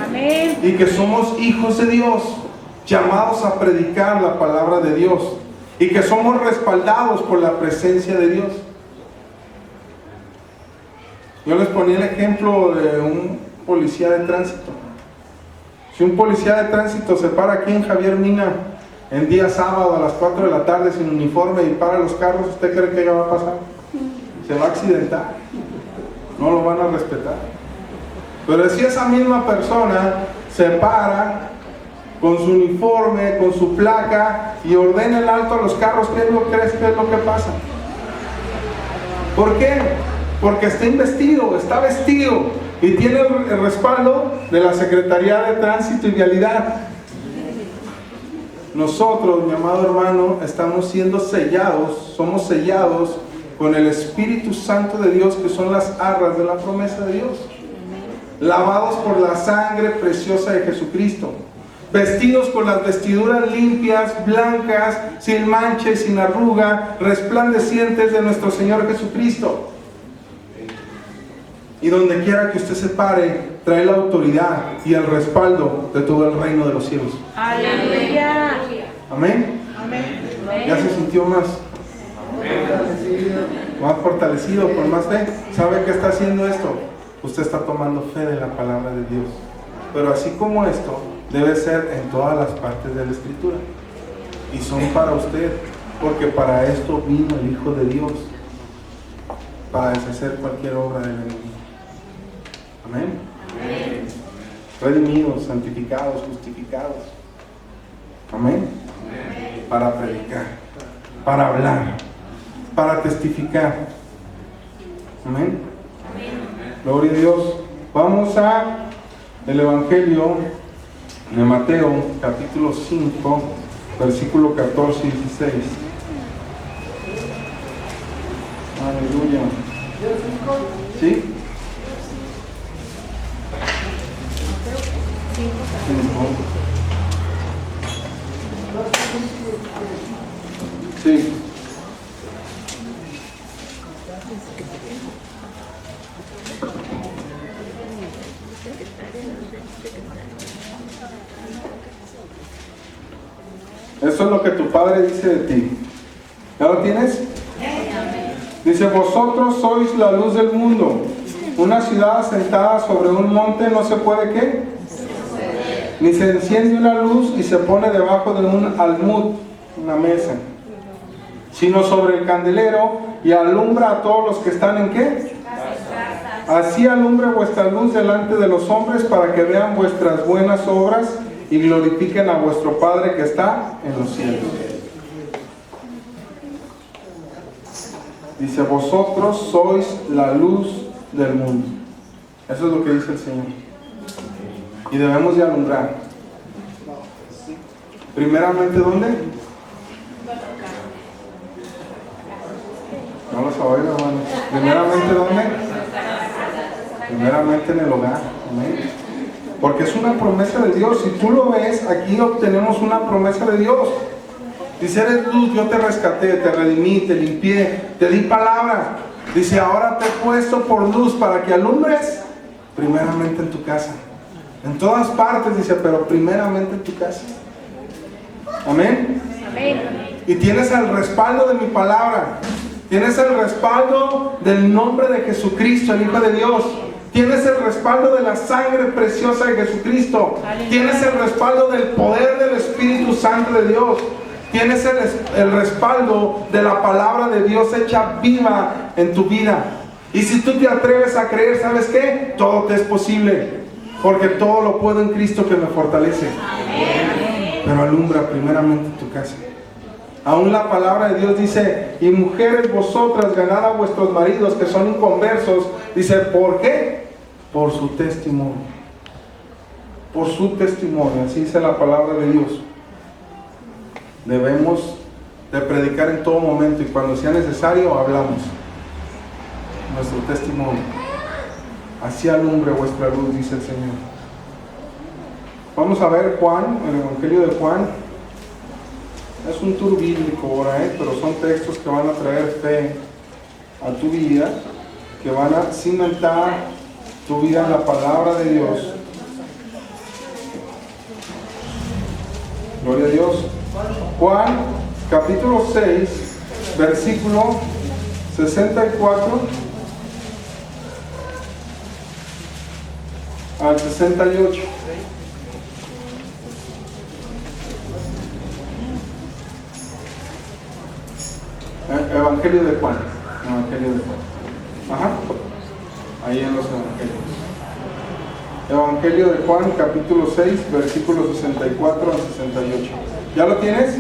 Amén. Y que somos hijos de Dios, llamados a predicar la palabra de Dios, y que somos respaldados por la presencia de Dios. Yo les ponía el ejemplo de un policía de tránsito. Si un policía de tránsito se para aquí en Javier Mina en día sábado a las 4 de la tarde sin uniforme y para los carros, ¿usted cree que va a pasar? Se va a accidentar, no lo van a respetar. Pero si esa misma persona se para con su uniforme, con su placa y ordena el alto a los carros, ¿qué es lo que crees que es lo que pasa? ¿Por qué? Porque está investido, está vestido y tiene el respaldo de la Secretaría de Tránsito y Vialidad. Nosotros, mi amado hermano, estamos siendo sellados, somos sellados con el Espíritu Santo de Dios, que son las arras de la promesa de Dios. Lavados por la sangre preciosa de Jesucristo, vestidos con las vestiduras limpias, blancas, sin mancha y sin arruga, resplandecientes de nuestro Señor Jesucristo. Y donde quiera que usted se pare, trae la autoridad y el respaldo de todo el reino de los cielos. Aleluya. Amén. Amén. ¿Ya se sintió más fortalecido, con más fe? ¿Sabe qué está haciendo esto? Usted está tomando fe de la palabra de Dios. Pero así como esto, debe ser en todas las partes de la Escritura. Y son para usted, porque para esto vino el Hijo de Dios, para deshacer cualquier obra del enemigo. Amén. Amén. Redimidos, santificados, justificados. Amén. Amén. Para predicar, para hablar, para testificar. Amén. Amén. Gloria a Dios. Vamos a el Evangelio de Mateo, capítulo 5, versículo 14 y 16. Aleluya. ¿Sí? 5. Sí. Eso es lo que tu Padre dice de ti. ¿Ya lo tienes? Dice, vosotros sois la luz del mundo. Una ciudad asentada sobre un monte no se puede, ¿qué? Ni se enciende una luz y se pone debajo de un almud, una mesa, sino sobre el candelero y alumbra a todos los que están en ¿qué? Así alumbre vuestra luz delante de los hombres para que vean vuestras buenas obras y glorifiquen a vuestro Padre que está en los cielos. Dice, vosotros sois la luz del mundo. Eso es lo que dice el Señor. Y debemos de alumbrar. Primeramente, ¿dónde? No los oigo, hermano. Primeramente, ¿dónde? Primeramente en el hogar. Amén. Porque es una promesa de Dios. Si tú lo ves, aquí obtenemos una promesa de Dios. Dice, eres luz, yo te rescaté, te redimí, te limpié, te di palabra. Dice, ahora te he puesto por luz para que alumbres primeramente en tu casa. En todas partes, dice, pero primeramente en tu casa. Amén. Amén. Y tienes el respaldo de mi palabra. Tienes el respaldo del nombre de Jesucristo, el Hijo de Dios. Tienes el respaldo de la sangre preciosa de Jesucristo. Tienes el respaldo del poder del Espíritu Santo de Dios. Tienes el respaldo de la palabra de Dios hecha viva en tu vida. Y si tú te atreves a creer, ¿sabes qué? Todo te es posible. Porque todo lo puedo en Cristo que me fortalece. Pero alumbra primeramente tu casa. Aún la palabra de Dios dice, y mujeres vosotras ganad a vuestros maridos que son inconversos. Dice, ¿por qué? Por su testimonio. Por su testimonio. Así dice la palabra de Dios. Debemos de predicar en todo momento y cuando sea necesario hablamos nuestro testimonio. Así alumbre vuestra luz, dice el Señor. Vamos a ver Juan, el Evangelio de Juan. Es un tour bíblico ahora, pero son textos que van a traer fe a tu vida, que van a cimentar tu vida en la palabra de Dios. Gloria a Dios. Juan, capítulo 6, versículo 64 al 68. Evangelio de Juan. Evangelio de Juan. Ajá. Ahí en los evangelios. Evangelio de Juan, capítulo 6, versículos 64 al 68. ¿Ya lo tienes?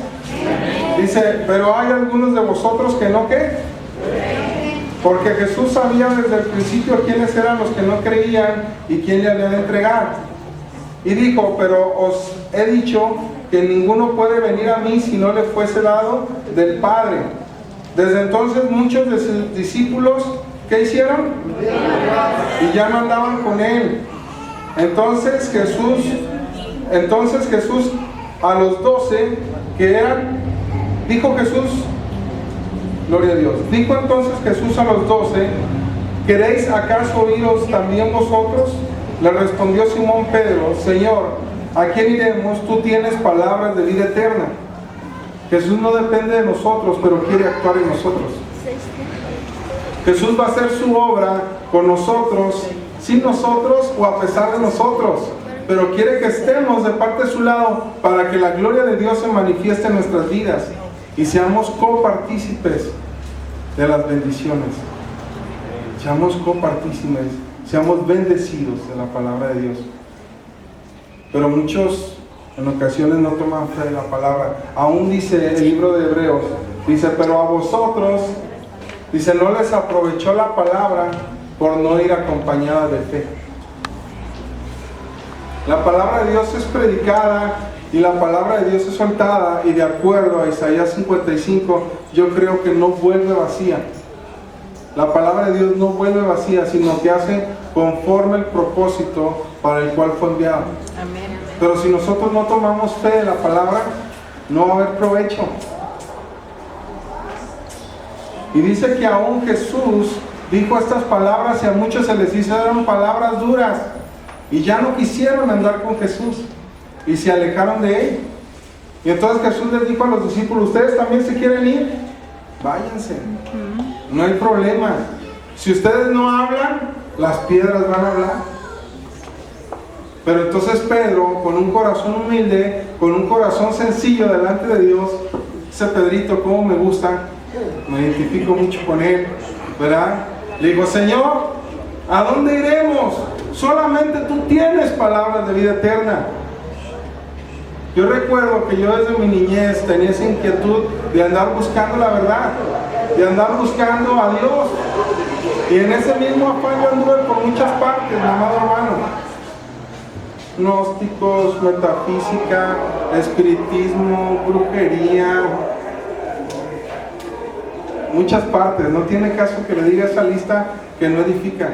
Dice, pero hay algunos de vosotros que no, ¿qué? Porque Jesús sabía desde el principio quiénes eran los que no creían y quién le había de entregar. Y dijo, pero os he dicho que ninguno puede venir a mí si no le fuese dado del Padre. Desde entonces muchos de sus discípulos, ¿qué hicieron? Y ya no andaban con él. Entonces Jesús a los 12 que eran, dijo Jesús, gloria a Dios, dijo entonces Jesús a los 12, ¿queréis acaso iros también vosotros? Le respondió Simón Pedro, Señor, ¿a quién iremos? Tú tienes palabras de vida eterna. Jesús no depende de nosotros, pero quiere actuar en nosotros. Jesús va a hacer su obra con nosotros, sin nosotros o a pesar de nosotros, pero quiere que estemos de parte de su lado para que la gloria de Dios se manifieste en nuestras vidas y seamos copartícipes de las bendiciones. Seamos copartícipes, seamos bendecidos de la palabra de Dios. Pero muchos en ocasiones no toman fe de la palabra. Aún dice el libro de Hebreos, dice, pero a vosotros, dice, no les aprovechó la palabra por no ir acompañada de fe. La palabra de Dios es predicada y la palabra de Dios es soltada, y de acuerdo a Isaías 55, yo creo que no vuelve vacía. La palabra de Dios no vuelve vacía, sino que hace conforme el propósito para el cual fue enviado. Amén. Pero si nosotros no tomamos fe de la palabra, no va a haber provecho. Y dice que aún Jesús dijo estas palabras y a muchos se les hicieron palabras duras y ya no quisieron andar con Jesús y se alejaron de él. Y entonces Jesús les dijo a los discípulos, ¿ustedes también se quieren ir? Váyanse, no hay problema. Si ustedes no hablan, las piedras van a hablar. Pero entonces Pedro, con un corazón humilde, con un corazón sencillo delante de Dios, ese Pedrito, cómo me gusta, me identifico mucho con él, ¿verdad? Le digo, Señor, ¿a dónde iremos? Solamente tú tienes palabras de vida eterna. Yo recuerdo que yo desde mi niñez tenía esa inquietud de andar buscando la verdad, de andar buscando a Dios. Y en ese mismo afán yo anduve por muchas partes, mi amado hermano. Gnósticos, metafísica, espiritismo, brujería, muchas partes. No tiene caso que le diga esa lista que no edifica.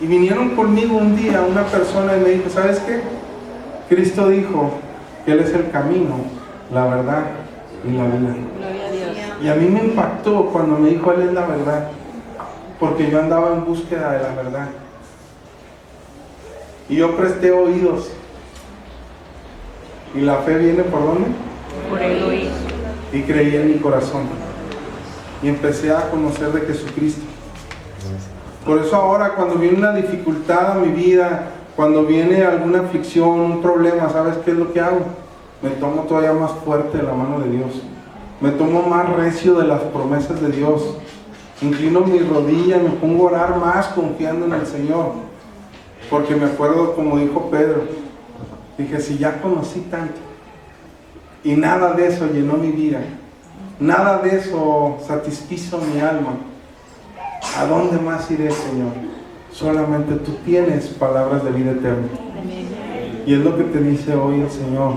Y vinieron conmigo un día una persona y me dijo, ¿sabes qué? Cristo dijo que Él es el camino, la verdad y la vida. Gloria a Dios. Y a mí me impactó cuando me dijo Él es la verdad, porque yo andaba en búsqueda de la verdad. Y yo presté oídos. ¿Y la fe viene por dónde? Por el oír. Y creí en mi corazón. Y empecé a conocer de Jesucristo. Por eso ahora cuando viene una dificultad a mi vida, cuando viene alguna aflicción, un problema, ¿sabes qué es lo que hago? Me tomo todavía más fuerte de la mano de Dios. Me tomo más recio de las promesas de Dios. Inclino mi rodilla, me pongo a orar más confiando en el Señor. Porque me acuerdo como dijo Pedro, dije, si ya conocí tanto y nada de eso llenó mi vida, nada de eso satisfizo mi alma, ¿a dónde más iré, Señor? Solamente tú tienes palabras de vida eterna. Y es lo que te dice hoy el Señor,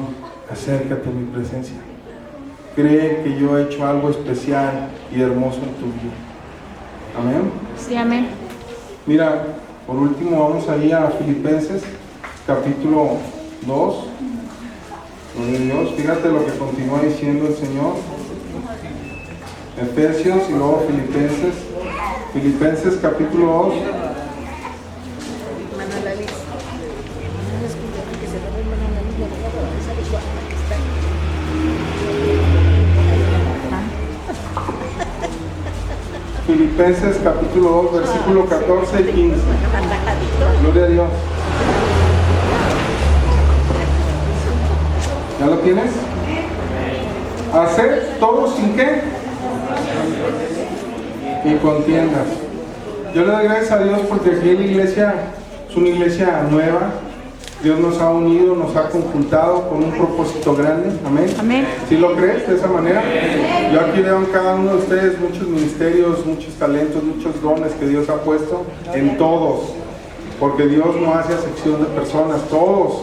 acércate a mi presencia. Cree que yo he hecho algo especial y hermoso en tu vida. Amén. Sí, amén. Mira, por último vamos ahí a Filipenses, capítulo 2. Gloria a Dios, fíjate lo que continúa diciendo el Señor. Efesios y luego Filipenses. Filipenses capítulo 2. Filipenses capítulo 2, versículo 14 y 15. Gloria a Dios. ¿Ya lo tienes? Hacer todo sin qué. Y contiendas. Yo le doy gracias a Dios porque aquí en la iglesia es una iglesia nueva. Dios nos ha unido, nos ha conjuntado con un propósito grande. Amén. Amén. ¿Sí lo crees de esa manera? Yo aquí veo en cada uno de ustedes muchos ministerios, muchos talentos, muchos dones que Dios ha puesto en todos. Porque Dios no hace acepción de personas. Todos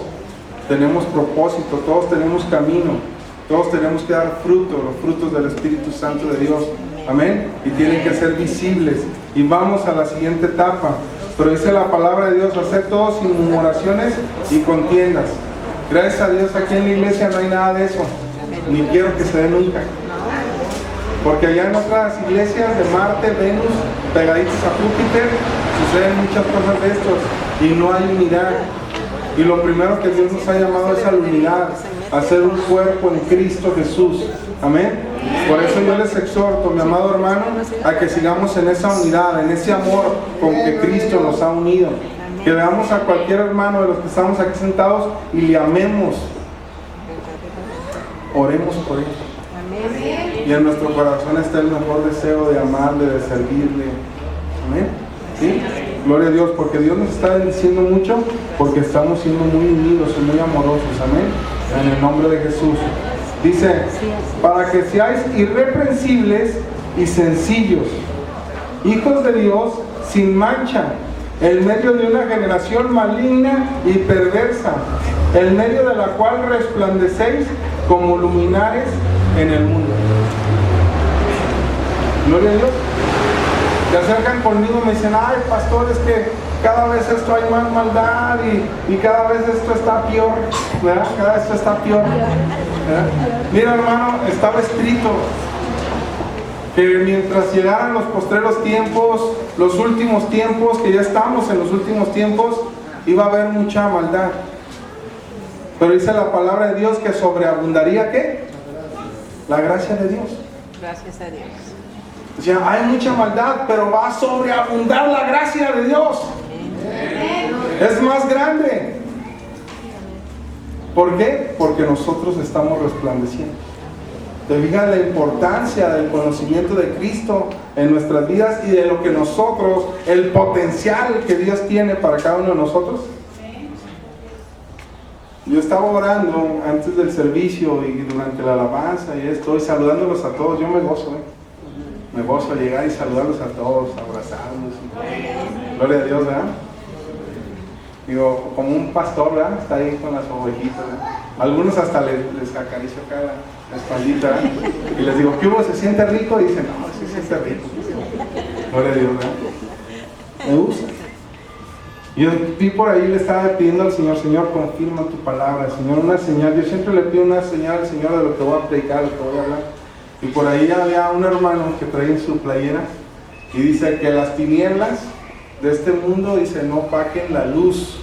tenemos propósito, todos tenemos camino, todos tenemos que dar fruto, los frutos del Espíritu Santo de Dios. Amén. Y tienen que ser visibles. Y vamos a la siguiente etapa. Pero dice la palabra de Dios, hacer todo sin murmuraciones y contiendas. Gracias a Dios aquí en la iglesia no hay nada de eso. Ni quiero que se dé nunca. Porque allá en otras iglesias de Marte, Venus, pegaditas a Júpiter, suceden muchas cosas de estos. Y no hay unidad. Y lo primero que Dios nos ha llamado es a la unidad, a ser un cuerpo en Cristo Jesús. Amén. Por eso yo les exhorto, mi amado hermano, a que sigamos en esa unidad, en ese amor con que Cristo nos ha unido. Que veamos a cualquier hermano de los que estamos aquí sentados y le amemos. Oremos por él. Y en nuestro corazón está el mejor deseo de amarle, de servirle. Amén. ¿Sí? Gloria a Dios, porque Dios nos está bendiciendo mucho, porque estamos siendo muy unidos y muy amorosos. Amén. En el nombre de Jesús. Dice, para que seáis irreprensibles y sencillos, hijos de Dios sin mancha, en medio de una generación maligna y perversa, en medio de la cual resplandecéis como luminares en el mundo. Gloria a Dios. Se acercan conmigo y me dicen, ay pastor, es que cada vez esto hay más maldad y cada vez esto está peor, ¿verdad? Cada vez esto está peor, ¿verdad? Mira hermano, estaba escrito que mientras llegaran los postreros tiempos, los últimos tiempos, que ya estamos en los últimos tiempos, iba a haber mucha maldad. Pero dice la palabra de Dios que sobreabundaría, ¿qué? La gracia de Dios. Gracias a Dios. O sea, hay mucha maldad, pero va a sobreabundar la gracia de Dios. Es más grande. ¿Por qué? Porque nosotros estamos resplandeciendo. Te fijas la importancia del conocimiento de Cristo en nuestras vidas y de lo que nosotros, el potencial que Dios tiene para cada uno de nosotros. Yo estaba orando antes del servicio y durante la alabanza y estoy saludándolos a todos. Yo me gozo, me gozo llegar y saludarlos a todos, abrazarlos. Gloria a Dios, ¿verdad? Digo, como un pastor, ¿verdad? Está ahí con las ovejitas, ¿verdad? Algunos hasta les acaricio acá la espaldita, ¿verdad? Y les digo, ¿qué hubo? ¿Se siente rico? Y dicen, no, sí se siente rico. Gloria a Dios, ¿verdad? Me gusta. Yo vi por ahí, le estaba pidiendo al Señor, Señor, confirma tu palabra, Señor, una señal. Yo siempre le pido una señal al Señor de lo que voy a predicar, lo que voy a hablar. Y por ahí había un hermano que trae en su playera y dice que las tinieblas de este mundo, dice, no opaquen la luz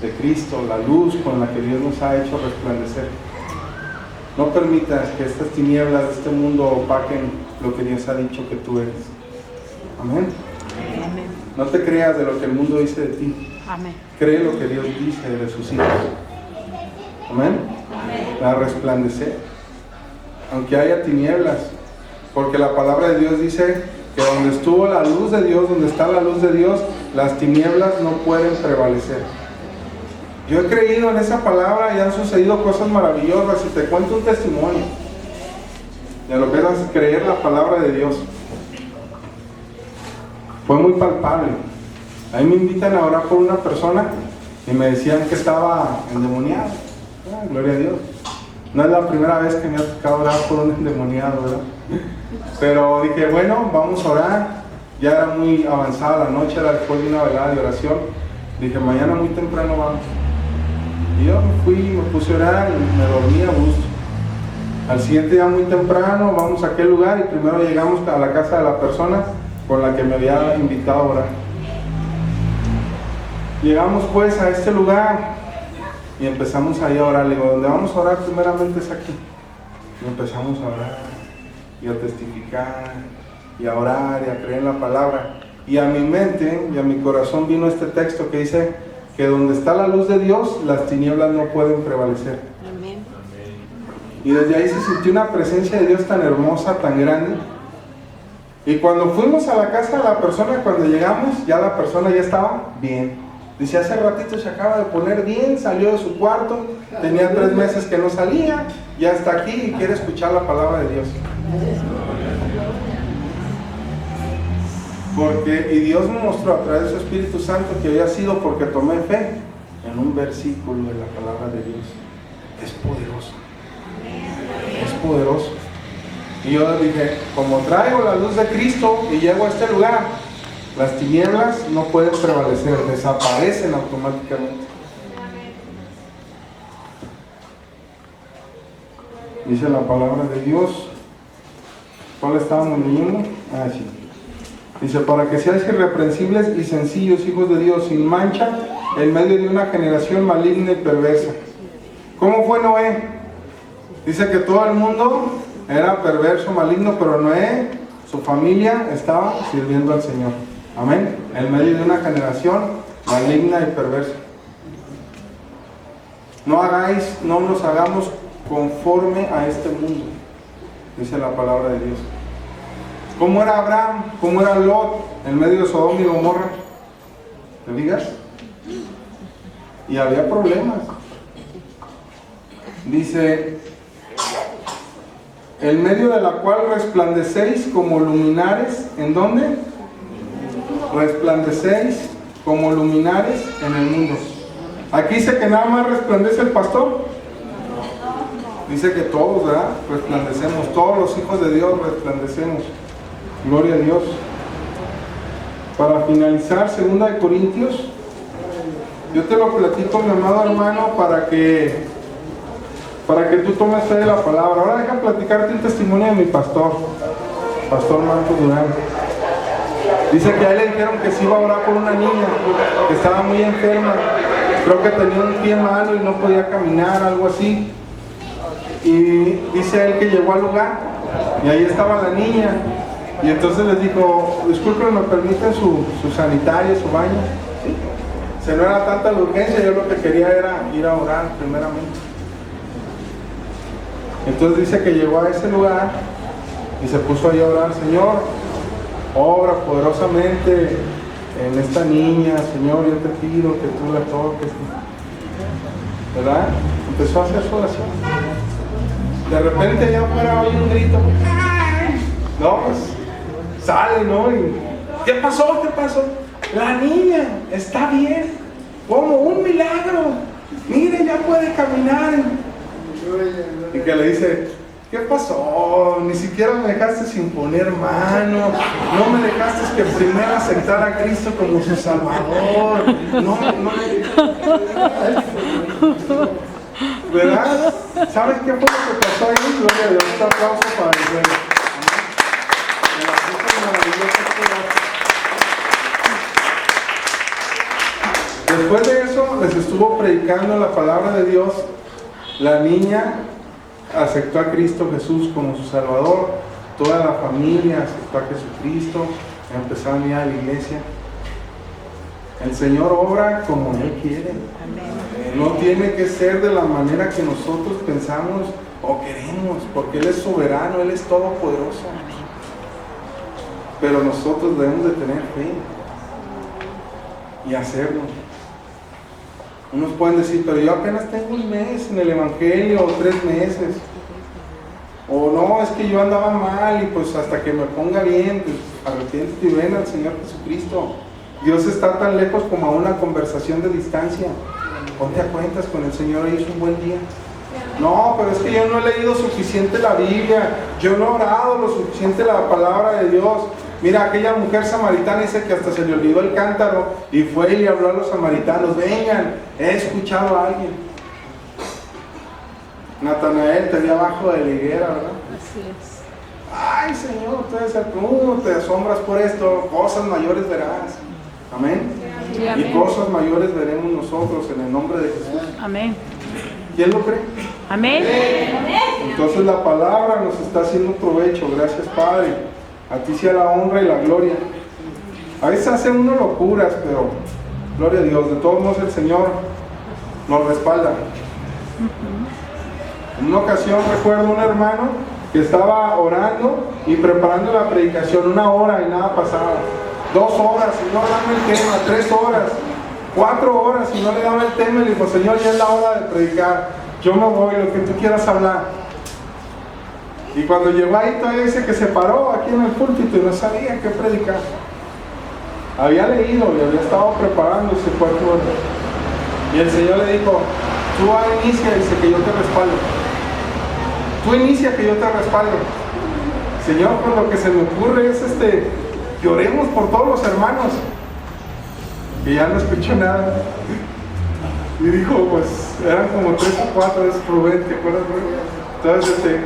de Cristo, la luz con la que Dios nos ha hecho resplandecer. No permitas que estas tinieblas de este mundo opaquen lo que Dios ha dicho que tú eres. Amén. Amén. No te creas de lo que el mundo dice de ti. Amén. Cree lo que Dios dice de sus hijos. Amén. A resplandecer. Aunque haya tinieblas. Porque la palabra de Dios dice que donde estuvo la luz de Dios, donde está la luz de Dios, las tinieblas no pueden prevalecer. Yo he creído en esa palabra y han sucedido cosas maravillosas. Y te cuento un testimonio de lo que es creer la palabra de Dios. Fue muy palpable. Ahí me invitan a orar por una persona y me decían que estaba endemoniado. Gloria a Dios. No es la primera vez que me ha tocado orar por un endemoniado, ¿verdad? Pero dije, bueno, vamos a orar. Ya era muy avanzada la noche, era después de una velada de oración. Dije, mañana muy temprano vamos. Y yo me fui, me puse a orar y me dormí a gusto. Al siguiente día muy temprano vamos a aquel lugar y primero llegamos a la casa de la persona con la que me había invitado a orar. Llegamos pues a este lugar y empezamos ahí a orar. Le digo, donde vamos a orar primeramente es aquí. Y empezamos a orar y a testificar y a orar y a creer en la palabra. Y a mi mente y a mi corazón vino este texto que dice que donde está la luz de Dios, las tinieblas no pueden prevalecer. Amén. Y desde ahí se sintió una presencia de Dios tan hermosa, tan grande. Y cuando fuimos a la casa de la persona, cuando llegamos, ya la persona ya estaba bien. Dice, hace ratito se acaba de poner bien, salió de su cuarto, tenía 3 meses que no salía, ya está aquí y quiere escuchar la palabra de Dios. Y Dios me mostró a través de su Espíritu Santo que había sido porque tomé fe en un versículo de la palabra de Dios. Es poderoso. Es poderoso. Y yo dije, como traigo la luz de Cristo y llego a este lugar, las tinieblas no pueden prevalecer, desaparecen automáticamente. Dice la palabra de Dios. ¿Cuál estábamos leyendo? Sí. Dice, para que seáis irreprensibles y sencillos, hijos de Dios, sin mancha, en medio de una generación maligna y perversa. ¿Cómo fue Noé? Dice que todo el mundo era perverso, maligno, pero Noé, su familia, estaba sirviendo al Señor. Amén. En medio de una generación maligna y perversa. No nos hagamos conforme a este mundo, dice la palabra de Dios. ¿Cómo era Abraham? ¿Cómo era Lot en medio de Sodoma y Gomorra? ¿Te digas? Y había problemas. Dice, en medio de la cual resplandecéis como luminares. ¿En dónde? Resplandecéis como luminares en el mundo. Aquí dice que nada más resplandece el pastor. Dice que todos, ¿verdad? Resplandecemos, todos los hijos de Dios resplandecemos. Gloria a Dios. Para finalizar, 2 Corintios. Yo te lo platico, mi amado hermano, para que tú tomes fe de la palabra. Ahora deja platicarte un testimonio de mi pastor Marcos Durán. Dice que a él le dijeron que se iba a orar por una niña que estaba muy enferma, creo que tenía un pie malo y no podía caminar, algo así. Y dice él que llegó al lugar y ahí estaba la niña. Y entonces les dijo, disculpen, ¿me permiten su sanitario, su baño? ¿Sí? Si no era tanta la urgencia, yo lo que quería era ir a orar primeramente. Entonces dice que llegó a ese lugar y se puso ahí a orar. Señor, obra poderosamente en esta niña, Señor, yo te pido que tú la toques, ¿verdad? Empezó a hacer su oración. De repente allá afuera oye un grito. No, pues sale, ¿no? Y, ¿qué pasó? ¿Qué pasó? La niña está bien, como un milagro. Mire, ya puede caminar. Y que le dice, ¿qué pasó? Ni siquiera me dejaste sin poner mano, no me dejaste que primero aceptara a Cristo como su Salvador. No. ¿Verdad? ¿Sabes qué fue lo que pasó ahí? Gloria a Dios, un aplauso para el Rey. Después de eso, les estuvo predicando la palabra de Dios. La niña aceptó a Cristo Jesús como su Salvador. Toda la familia aceptó a Jesucristo. Empezaron a ir a la iglesia. El Señor obra como Él quiere. No tiene que ser de la manera que nosotros pensamos o queremos, porque Él es soberano, Él es todopoderoso. Pero nosotros debemos de tener fe y hacerlo. Unos pueden decir, pero yo apenas tengo un mes en el Evangelio, o 3 meses. O no, es que yo andaba mal y pues hasta que me ponga bien, pues arrepiéntete y ven al Señor Jesucristo. Dios está tan lejos como a una conversación de distancia. Ponte a cuentas con el Señor, hoy es un buen día. No, pero es que yo no he leído suficiente la Biblia, yo no he orado lo suficiente la palabra de Dios. Mira, aquella mujer samaritana dice que hasta se le olvidó el cántaro y fue y le habló a los samaritanos, vengan, he escuchado a alguien. Natanael te vi abajo de la higuera, ¿verdad? Así es. Ay, Señor, tú te asombras por esto, cosas mayores verás. Amén. Sí, amén. Y cosas mayores veremos nosotros en el nombre de Jesús. Amén. ¿Quién lo cree? Amén. Entonces la palabra nos está haciendo provecho. Gracias, Padre. A ti sea la honra y la gloria. A veces hace uno locuras, pero gloria a Dios. De todos modos el Señor nos respalda. En una ocasión recuerdo un hermano que estaba orando y preparando la predicación 1 hora y nada pasaba. 2 horas y no daba el tema, 3 horas, 4 horas y no le daba el tema. Y le dijo, Señor, ya es la hora de predicar, yo me voy, lo que tú quieras hablar. Y cuando llegó ahí todavía dice que se paró aquí en el púlpito y no sabía qué predicar. Había leído y había estado preparándose 4 horas. Y el Señor le dijo, tú inicia, dice que yo te respaldo. Tú inicia que yo te respaldo. Señor, pues lo que se me ocurre es que oremos por todos los hermanos. Y ya no escuchó nada. Y dijo, pues eran como 3 o 4, es Rubén, ¿te acuerdas, Rubén? Entonces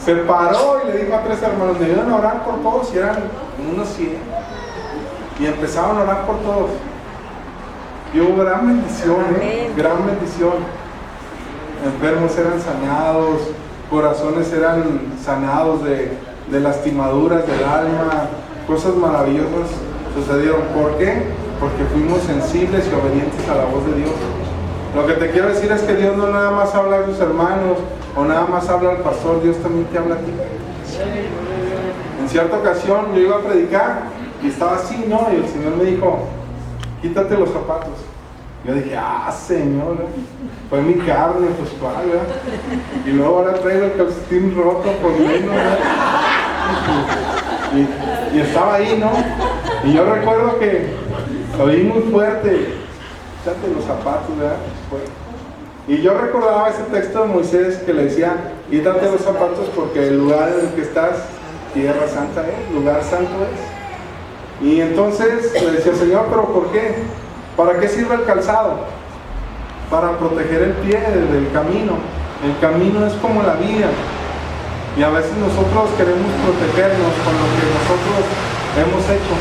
se paró y le dijo a 3 hermanos, me ayudan a orar por todos, y eran unos 100. Y empezaron a orar por todos. Y hubo gran bendición, gran bendición. Enfermos eran sanados, corazones eran sanados de lastimaduras del alma, cosas maravillosas sucedieron. ¿Por qué? Porque fuimos sensibles y obedientes a la voz de Dios. Lo que te quiero decir es que Dios no nada más habla a sus hermanos o nada más habla al pastor, Dios también te habla a ti. En cierta ocasión yo iba a predicar y estaba así, ¿no? Y el Señor me dijo, quítate los zapatos. Yo dije, Señor, fue mi carne, pues cuál, ¿verdad? Y luego ahora traigo el calcetín roto por menos, ¿verdad? Y estaba ahí, ¿no? Y yo recuerdo que lo oí muy fuerte, quítate los zapatos, ¿verdad? Y yo recordaba ese texto de Moisés que le decía, quítate los zapatos porque el lugar en el que estás, tierra santa es, lugar santo es. Y entonces le decía, Señor, ¿pero por qué? ¿Para qué sirve el calzado? Para proteger el pie del camino. El camino es como la vida. Y a veces nosotros queremos protegernos con lo que nosotros hemos hecho.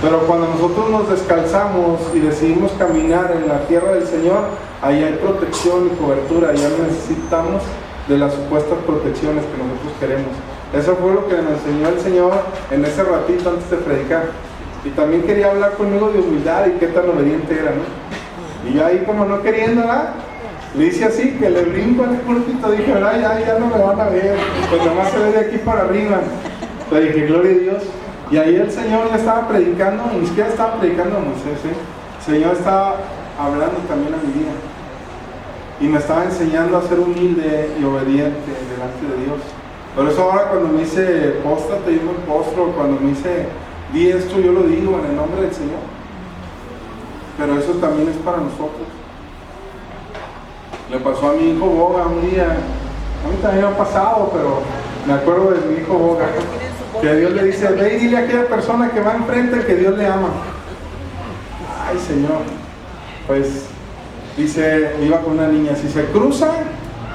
Pero cuando nosotros nos descalzamos y decidimos caminar en la tierra del Señor, ahí hay protección y cobertura, ya no necesitamos de las supuestas protecciones que nosotros queremos. Eso fue lo que me enseñó el Señor en ese ratito antes de predicar. Y también quería hablar conmigo de humildad y qué tan obediente era, ¿no? Y yo ahí como no queriendo, ¿verdad? Le hice así, que le brinco al púlpito, dije, ¿verdad? Ya no me van a ver, pues nomás se ve de aquí para arriba. Le dije, gloria a Dios. Y ahí el Señor ya estaba predicando, ni siquiera estaba predicando a Moisés, ¿eh? El Señor estaba hablando también a mi vida. Y me estaba enseñando a ser humilde y obediente delante de Dios. Por eso ahora cuando me dice, póstrate, yo me postro, cuando me dice, di esto, yo lo digo en el nombre del Señor. Pero eso también es para nosotros. Le pasó a mi hijo Boga un día, a mí también me ha pasado, pero me acuerdo de mi hijo Boga, que Dios le dice, ve y dile a aquella persona que va enfrente que Dios le ama. Ay, Señor, pues dice, iba con una niña, si se cruza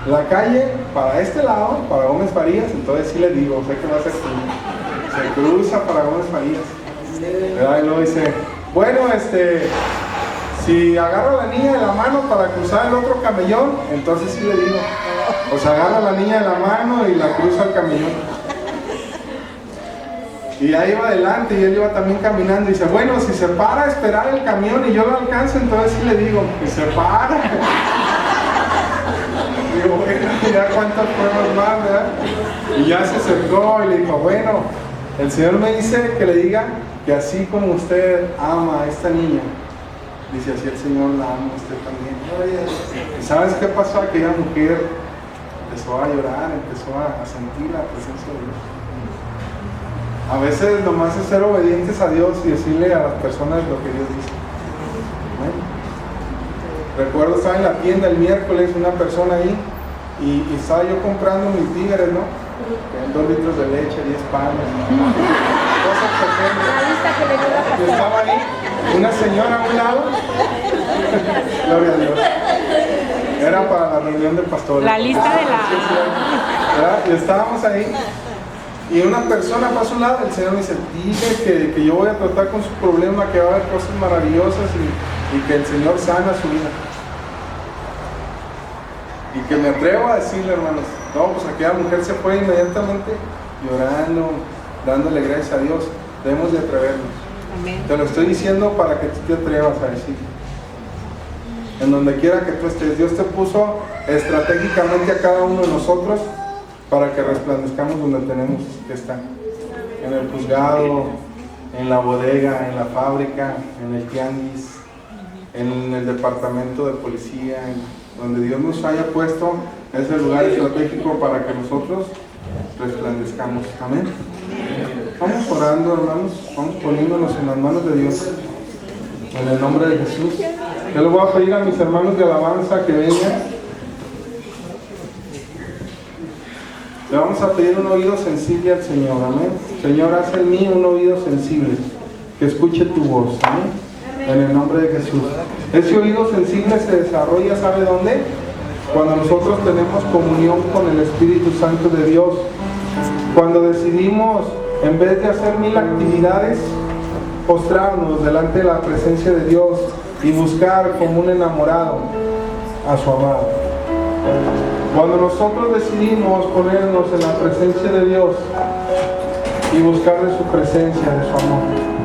la calle para este lado, para Gómez Farías, entonces sí le digo, sé que va a ser tú. Se cruza para Gómez Farías. ¿Verdad? Y luego dice, bueno, si agarra a la niña de la mano para cruzar el otro camellón, entonces sí le digo. O sea, agarra a la niña de la mano y la cruza el camellón. Y ahí iba adelante y él iba también caminando y dice, bueno, si se para a esperar el camión y yo lo alcanzo, entonces sí le digo, que se para. Digo, bueno, ya cuántas pruebas más, ¿verdad? Y ya se acercó y le dijo, bueno, el Señor me dice que le diga que así como usted ama a esta niña, dice, así el Señor la ama a usted también. ¿Y sabes qué pasó? Aquella mujer empezó a llorar, empezó a sentir la presencia de Dios. A veces nomás es ser obedientes a Dios y decirle a las personas lo que Dios dice. Bueno, recuerdo, estaba en la tienda el miércoles, una persona ahí, y estaba yo comprando mis víveres, ¿no? 2 litros de leche, 10 panes, cosas pequeñas. Y estaba ahí, una señora a un lado, gloria a Dios. Era para la reunión de pastores. La lista de la... ¿verdad? Y estábamos ahí. Y una persona pasó a un lado, el Señor me dice, dile que yo voy a tratar con su problema, que va a haber cosas maravillosas y que el Señor sana su vida. Y que me atrevo a decirle, hermanos, no, pues aquella mujer se fue inmediatamente llorando, dándole gracias a Dios. Debemos de atrevernos. Amén. Te lo estoy diciendo para que tú te atrevas a decir. En donde quiera que tú estés, Dios te puso estratégicamente a cada uno de nosotros para que resplandezcamos donde tenemos que estar. En el juzgado, en la bodega, en la fábrica, en el tianguis, en el departamento de policía, donde Dios nos haya puesto, es el lugar estratégico para que nosotros resplandezcamos. Amén. Vamos orando, hermanos, vamos poniéndonos en las manos de Dios. En el nombre de Jesús. Yo les voy a pedir a mis hermanos de alabanza que vengan. Le vamos a pedir un oído sensible al Señor, amén. Señor, haz en mí un oído sensible, que escuche tu voz, amén. En el nombre de Jesús. Ese oído sensible se desarrolla, ¿sabe dónde? Cuando nosotros tenemos comunión con el Espíritu Santo de Dios. Cuando decidimos, en vez de hacer 1000 actividades, postrarnos delante de la presencia de Dios y buscar como un enamorado a su amado. Cuando nosotros decidimos ponernos en la presencia de Dios y buscar de su presencia, de su amor.